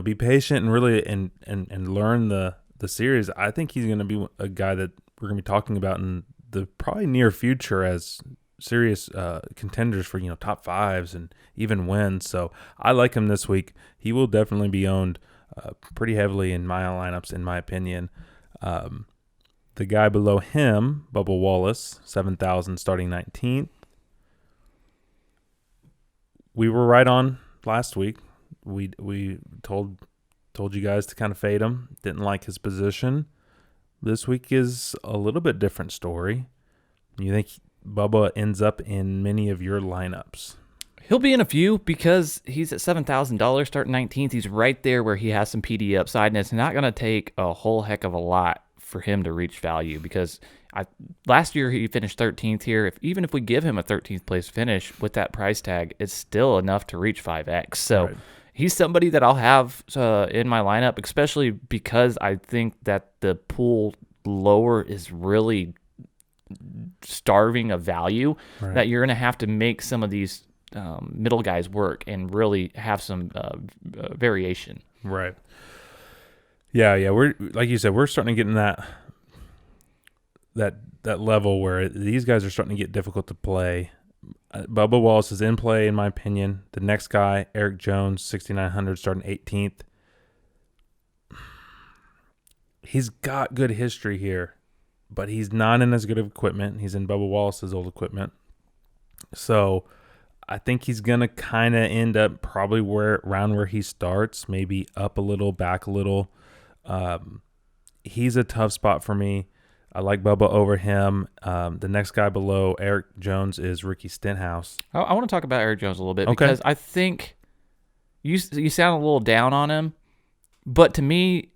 be patient and really and learn the series, I think he's going to be a guy that we're going to be talking about in the probably near future as serious contenders for top fives and even wins. So I like him this week. He will definitely be owned pretty heavily in my lineups, in my opinion. The guy below him, Bubba Wallace, 7,000, starting 19th. We were right on last week. We told you guys to kind of fade him. Didn't like his position. This week is a little bit different story. You think Bubba ends up in many of your lineups? He'll be in a few because he's at $7,000 starting 19th. He's right there where he has some PD upside, and it's not going to take a whole heck of a lot for him to reach value because last year he finished 13th here. Even if we give him a 13th place finish with that price tag, it's still enough to reach 5X. So he's somebody that I'll have in my lineup, especially because I think that the pool lower is really starving of value, that you're going to have to make some of these middle guys work and really have some variation. Right. Yeah. We're, like you said, we're starting to get in that level where these guys are starting to get difficult to play. Bubba Wallace is in play, in my opinion. The next guy, Eric Jones, 6,900, starting 18th. He's got good history here, but he's not in as good of equipment. He's in Bubba Wallace's old equipment. So I think he's going to kind of end up probably around where he starts, maybe up a little, back a little. He's a tough spot for me. I like Bubba over him. The next guy below Eric Jones is Ricky Stenhouse. I want to talk about Eric Jones a little bit because I think you sound a little down on him, but to me,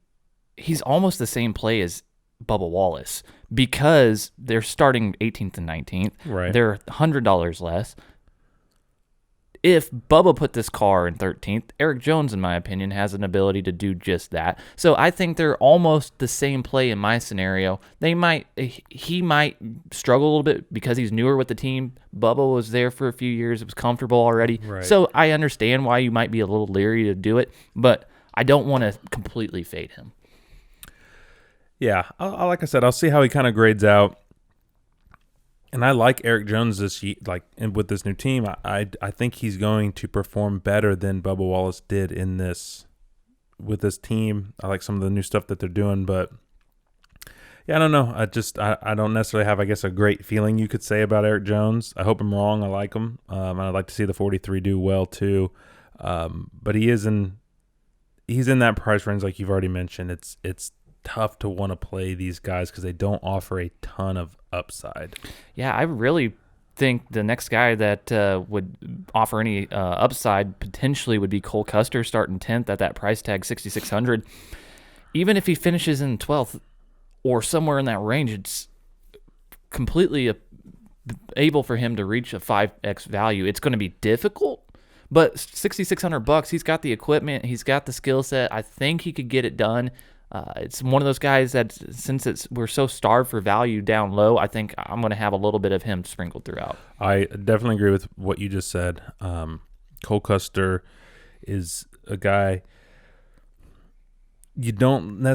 he's almost the same play as Bubba Wallace because they're starting 18th and 19th. Right. They're $100 less. If Bubba put this car in 13th, Eric Jones, in my opinion, has an ability to do just that. So I think they're almost the same play in my scenario. He might struggle a little bit because he's newer with the team. Bubba was there for a few years. It was comfortable already. Right. So I understand why you might be a little leery to do it, but I don't want to completely fade him. Yeah, like I said, I'll see how he kind of grades out. And I like Eric Jones this year, with this new team. I think he's going to perform better than Bubba Wallace did with this team. I like some of the new stuff that they're doing, but yeah, I don't know. I don't necessarily have, I guess, a great feeling you could say about Eric Jones. I hope I'm wrong. I like him, and I'd like to see the 43 do well too. But he's in that price range, like you've already mentioned. It's tough to want to play these guys because they don't offer a ton of upside. Yeah, I really think the next guy that would offer any upside potentially would be Cole Custer, starting 10th at that price tag, $6,600. Even if he finishes in 12th or somewhere in that range, it's completely able for him to reach a 5X value. It's going to be difficult, but $6,600, he's got the equipment, he's got the skill set. I think he could get it done. It's one of those guys that since we're so starved for value down low, I think I'm going to have a little bit of him sprinkled throughout. I definitely agree with what you just said. Cole Custer is a guy you don't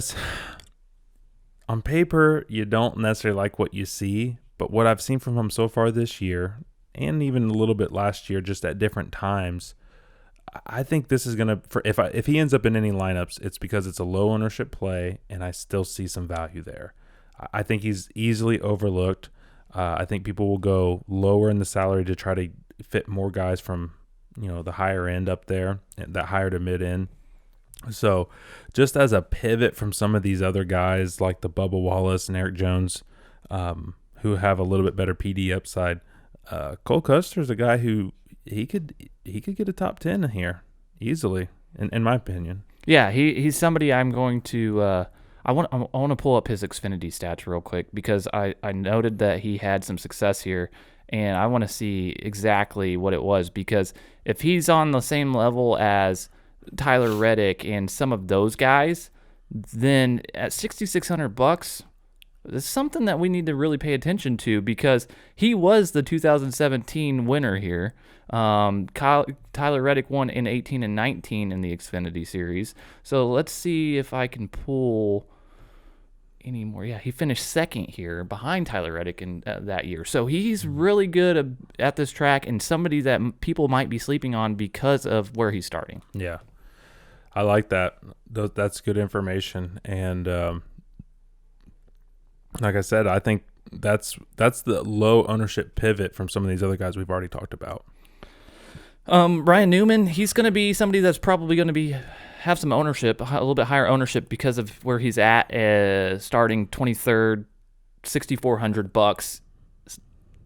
on paper, you don't necessarily like what you see, but what I've seen from him so far this year, and even a little bit last year, just at different times, I think this is gonna. If he ends up in any lineups, it's because it's a low ownership play, and I still see some value there. I think he's easily overlooked. I think people will go lower in the salary to try to fit more guys from the higher end up there, that higher to mid end. So just as a pivot from some of these other guys like the Bubba Wallace and Eric Jones, who have a little bit better PD upside, Cole Custer is a guy who he could get a top 10 in here easily, in my opinion. Yeah, he's somebody I'm going to I want to pull up his Xfinity stats real quick because I noted that he had some success here, and I want to see exactly what it was, because if he's on the same level as Tyler Reddick and some of those guys, then at $6,600, it's something that we need to really pay attention to, because he was the 2017 winner here. Tyler Reddick won in 18 and 19 in the Xfinity Series. So let's see if I can pull any more. Yeah, he finished second here behind Tyler Reddick in that year. So he's really good at this track, and somebody that people might be sleeping on because of where he's starting. Yeah, I like that. That's good information. And like I said, I think that's the low ownership pivot from some of these other guys we've already talked about. Ryan Newman, he's going to be somebody that's probably going to have some ownership, a little bit higher ownership because of where he's at, starting 23rd, $6,400.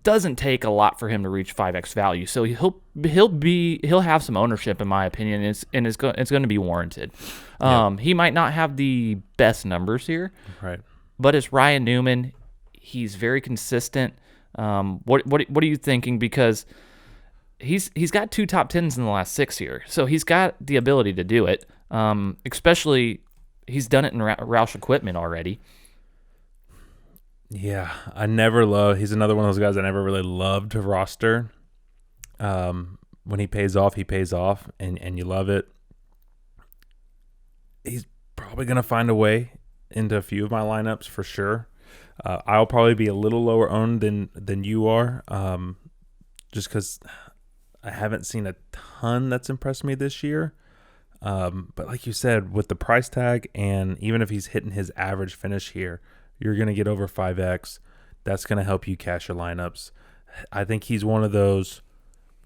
Doesn't take a lot for him to reach 5x value, so he'll have some ownership in my opinion, and it's going to be warranted. He might not have the best numbers here, right? But it's Ryan Newman. He's very consistent. What are you thinking? Because he's got 2 top 10s in the last 6 here, so he's got the ability to do it. Especially he's done it in Roush equipment already. Yeah, he's another one of those guys I never really loved to roster. When he pays off, and you love it. He's probably going to find a way into a few of my lineups for sure. I'll probably be a little lower owned than you are, just because I haven't seen a ton that's impressed me this year. But like you said, with the price tag, and even if he's hitting his average finish here, you're going to get over 5x. That's going to help you cash your lineups. I think he's one of those,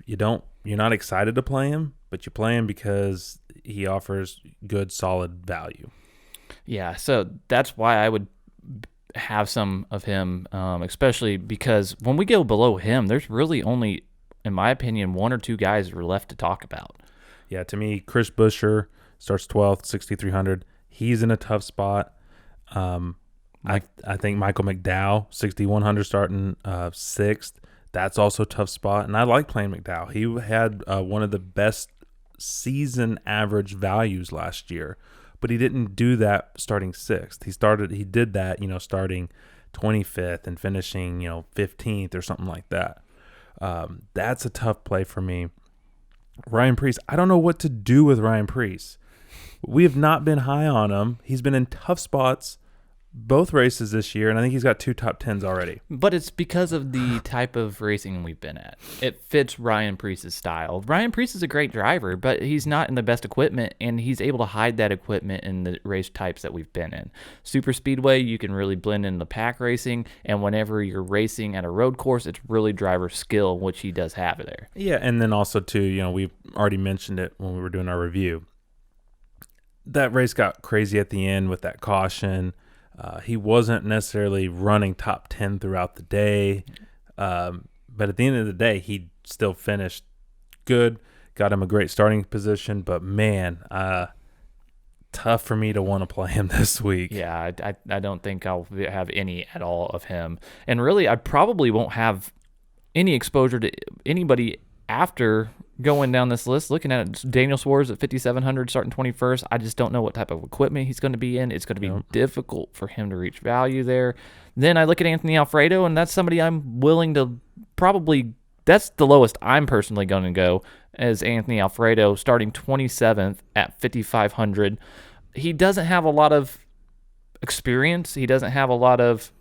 you're not excited to play him, but you play him because he offers good, solid value. Yeah, so that's why I would have some of him, especially because when we go below him, there's really only, in my opinion, 1 or 2 guys are left to talk about. Yeah, to me, Chris Buescher starts 12th, 6,300. He's in a tough spot. I think Michael McDowell, 6,100, starting 6th. That's also a tough spot. And I like playing McDowell. He had one of the best season average values last year, but he didn't do that starting 6th. He did that, starting 25th and finishing, 15th or something like that. That's a tough play for me. Ryan Preece, I don't know what to do with Ryan Preece. We have not been high on him. He's been in tough spots both races this year, and I think he's got 2 top 10s already. But it's because of the type of racing we've been at. It fits Ryan Preece's style. Ryan Preece is a great driver, but he's not in the best equipment, and he's able to hide that equipment in the race types that we've been in. Super Speedway, you can really blend in the pack racing, and whenever you're racing at a road course, it's really driver skill, which he does have there. Yeah, and then also, too, we've already mentioned it when we were doing our review. That race got crazy at the end with that caution. He wasn't necessarily running top 10 throughout the day, but at the end of the day, he still finished good, got him a great starting position, but man, tough for me to want to play him this week. Yeah, I don't think I'll have any at all of him. And really, I probably won't have any exposure to anybody after going down this list, looking at it, Daniel Suarez at 5,700, starting 21st. I just don't know what type of equipment he's going to be in. It's going to be difficult for him to reach value there. Then I look at Anthony Alfredo, and that's somebody I'm willing to probably. That's the lowest I'm personally going to go as Anthony Alfredo, starting 27th at 5,500. He doesn't have a lot of experience. He doesn't have a lot of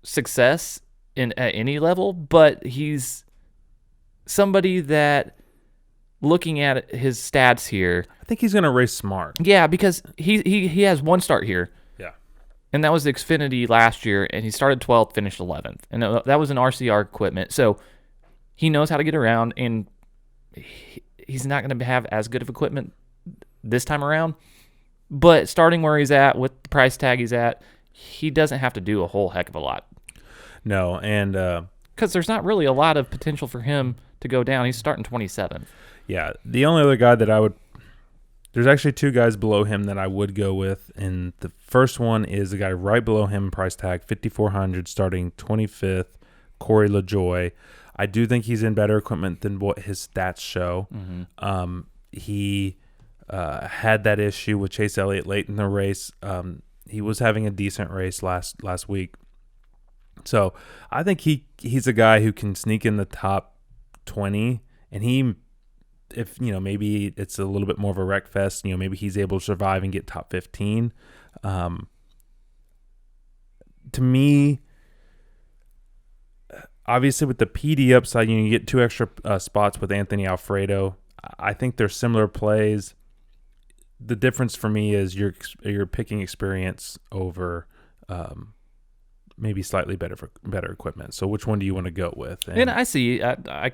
success at any level, but he's somebody that, looking at his stats here, I think he's going to race smart. Yeah, because he has one start here. Yeah. And that was the Xfinity last year, and he started 12th, finished 11th. And that was an RCR equipment. So he knows how to get around, and he's not going to have as good of equipment this time around. But starting where he's at, with the price tag he's at, he doesn't have to do a whole heck of a lot. No, and because there's not really a lot of potential for him to go down. He's starting 27th. Yeah, the only other guy that there's actually two guys below him that I would go with, and the first one is the guy right below him, price tag 5,400, starting 25th, Corey LaJoie. I do think he's in better equipment than what his stats show. Mm-hmm. He had that issue with Chase Elliott late in the race. He was having a decent race last week. So I think he's a guy who can sneak in the top 20, and if maybe it's a little bit more of a wreck fest, maybe he's able to survive and get top 15. To me, obviously with the PD upside, you get two extra spots with Anthony Alfredo. I think they're similar plays. The difference for me is you're picking experience over maybe slightly better equipment. So which one do you want to go with? And I see. I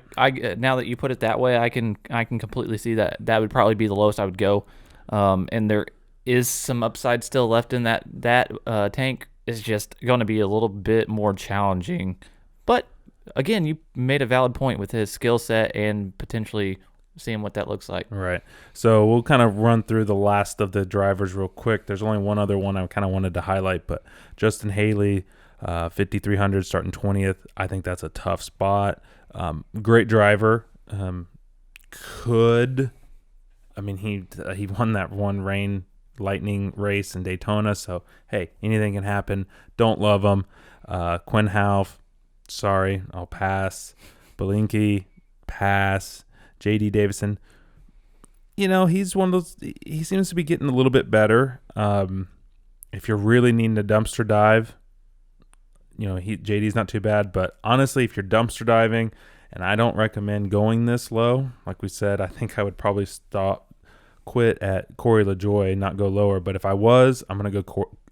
now that you put it that way, I can completely see that would probably be the lowest I would go. And there is some upside still left in that tank. Is just going to be a little bit more challenging. But again, you made a valid point with his skill set and potentially seeing what that looks like. Right. So we'll kind of run through the last of the drivers real quick. There's only one other one I kind of wanted to highlight, but Justin Haley, 5,300, starting 20th. I think that's a tough spot. Great driver. He won that one lightning race in Daytona. So, hey, anything can happen. Don't love him. Quinn Half, sorry, I'll pass. Belinky, pass. J.D. Davison, he's one of those. He seems to be getting a little bit better. If you're really needing a dumpster dive, JD's not too bad. But honestly, if you're dumpster diving, and I don't recommend going this low, like we said, I think I would probably quit at Corey LaJoie, not go lower. But if I was, I'm going to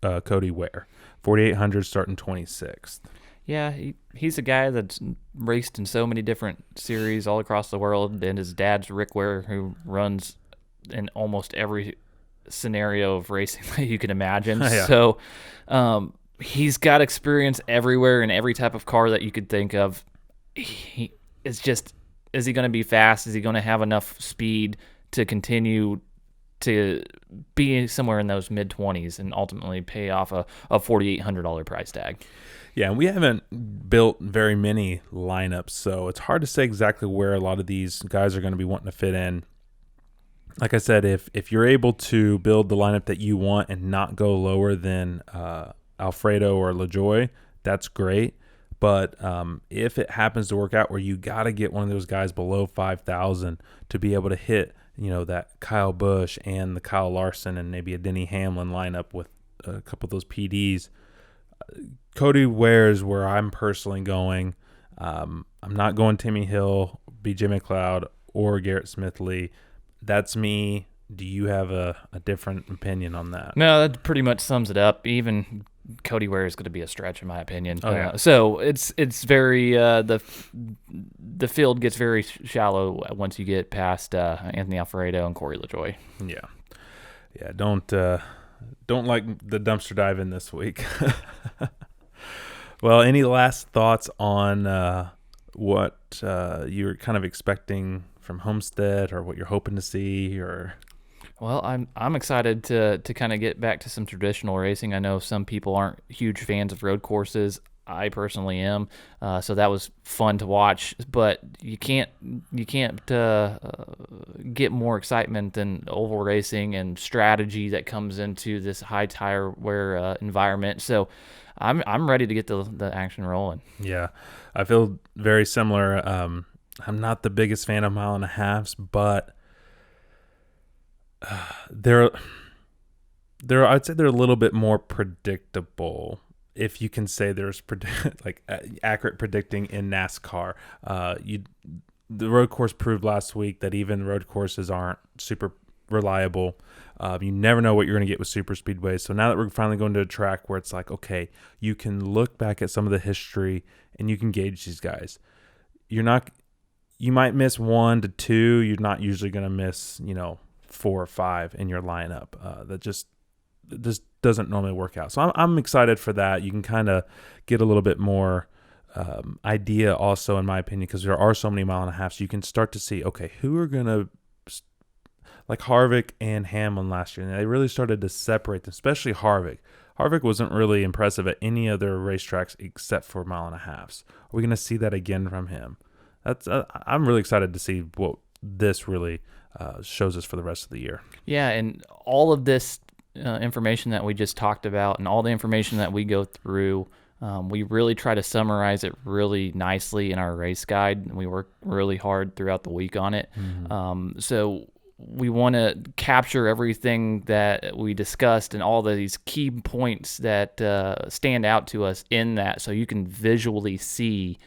go Cody Ware, 4,800, starting 26th. Yeah, he's a guy that's raced in so many different series all across the world, and his dad's Rick Ware, who runs in almost every scenario of racing that you can imagine. Yeah. So he's got experience everywhere in every type of car that you could think of. It's just, is he going to be fast? Is he going to have enough speed to continue to be somewhere in those mid-20s and ultimately pay off a $4,800 price tag? Yeah, and we haven't built very many lineups, so it's hard to say exactly where a lot of these guys are going to be wanting to fit in. Like I said, if you're able to build the lineup that you want and not go lower than Alfredo or LaJoie, that's great. But if it happens to work out where you got to get one of those guys below 5,000 to be able to hit, that Kyle Busch and the Kyle Larson and maybe a Denny Hamlin lineup with a couple of those PDs, Cody Ware is where I'm personally going. I'm not going Timmy Hill, BJ McLeod, or Garrett Smithley. That's me. Do you have a different opinion on that? No, that pretty much sums it up. Even Cody Ware is going to be a stretch in my opinion. Oh, yeah. So it's very the field gets very shallow once you get past Anthony Alfredo and Corey LaJoie. Yeah. Don't like the dumpster dive in this week. Well, any last thoughts on what you're kind of expecting from Homestead, or what you're hoping to see? Or well, I'm excited to kind of get back to some traditional racing. I know some people aren't huge fans of road courses. I personally am. So that was fun to watch. But you can't get more excitement than oval racing and strategy that comes into this high tire wear environment. So I'm ready to get the action rolling. Yeah, I feel very similar. I'm not the biggest fan of 1.5 miles, but they're I'd say they're a little bit more predictable, if you can say there's accurate predicting in NASCAR. The road course proved last week that even road courses aren't super reliable. You never know what you're going to get with super speedways. So now that we're finally going to a track where it's like, okay, you can look back at some of the history and you can gauge these guys. You might miss 1 to 2. You're not usually going to miss, 4 or 5 in your lineup. That just doesn't normally work out. So I'm excited for that. You can kind of get a little bit more idea also, in my opinion, because there are so many 1.5 miles. So you can start to see, okay, who are going to, like Harvick and Hamlin last year, and they really started to separate them, especially Harvick. Harvick wasn't really impressive at any other racetracks except for 1.5 miles. Are we going to see that again from him? I'm really excited to see what this really shows us for the rest of the year. Yeah, and all of this information that we just talked about and all the information that we go through, we really try to summarize it really nicely in our race guide. We work really hard throughout the week on it. Mm-hmm. So we want to capture everything that we discussed and all these key points that stand out to us in that, so you can visually see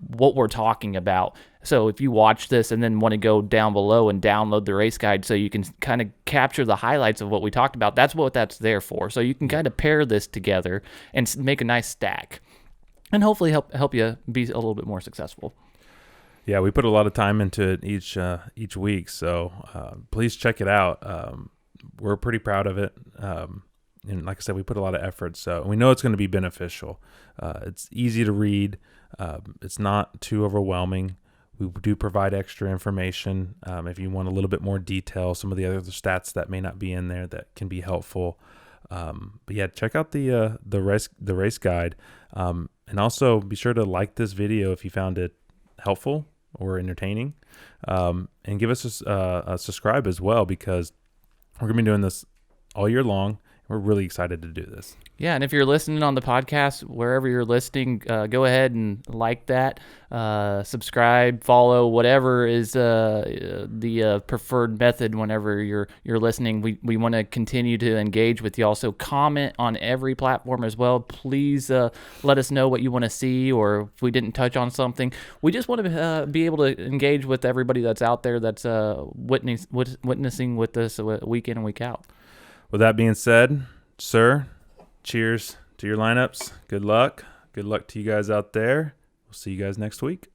what we're talking about. So if you watch this and then want to go down below and download the race guide so you can kind of capture the highlights of what we talked about, that's what that's there for. So you can kind of pair this together and make a nice stack and hopefully help you be a little bit more successful. Yeah, we put a lot of time into it each week, so please check it out. We're pretty proud of it. And like I said, we put a lot of effort, so we know it's going to be beneficial. It's easy to read. It's not too overwhelming. We do provide extra information if you want a little bit more detail, some of the other stats that may not be in there that can be helpful. But yeah, check out the race guide, and also be sure to like this video if you found it helpful or entertaining, and give us a subscribe as well, because we're gonna be doing this all year long. We're really excited to do this. Yeah, and if you're listening on the podcast, wherever you're listening, go ahead and like that, subscribe, follow, whatever is the preferred method whenever you're listening. We want to continue to engage with you. Also, comment on every platform as well. Please let us know what you want to see, or if we didn't touch on something. We just want to be able to engage with everybody that's out there that's witnessing with us week in and week out. With that being said, sir, cheers to your lineups. Good luck. Good luck to you guys out there. We'll see you guys next week.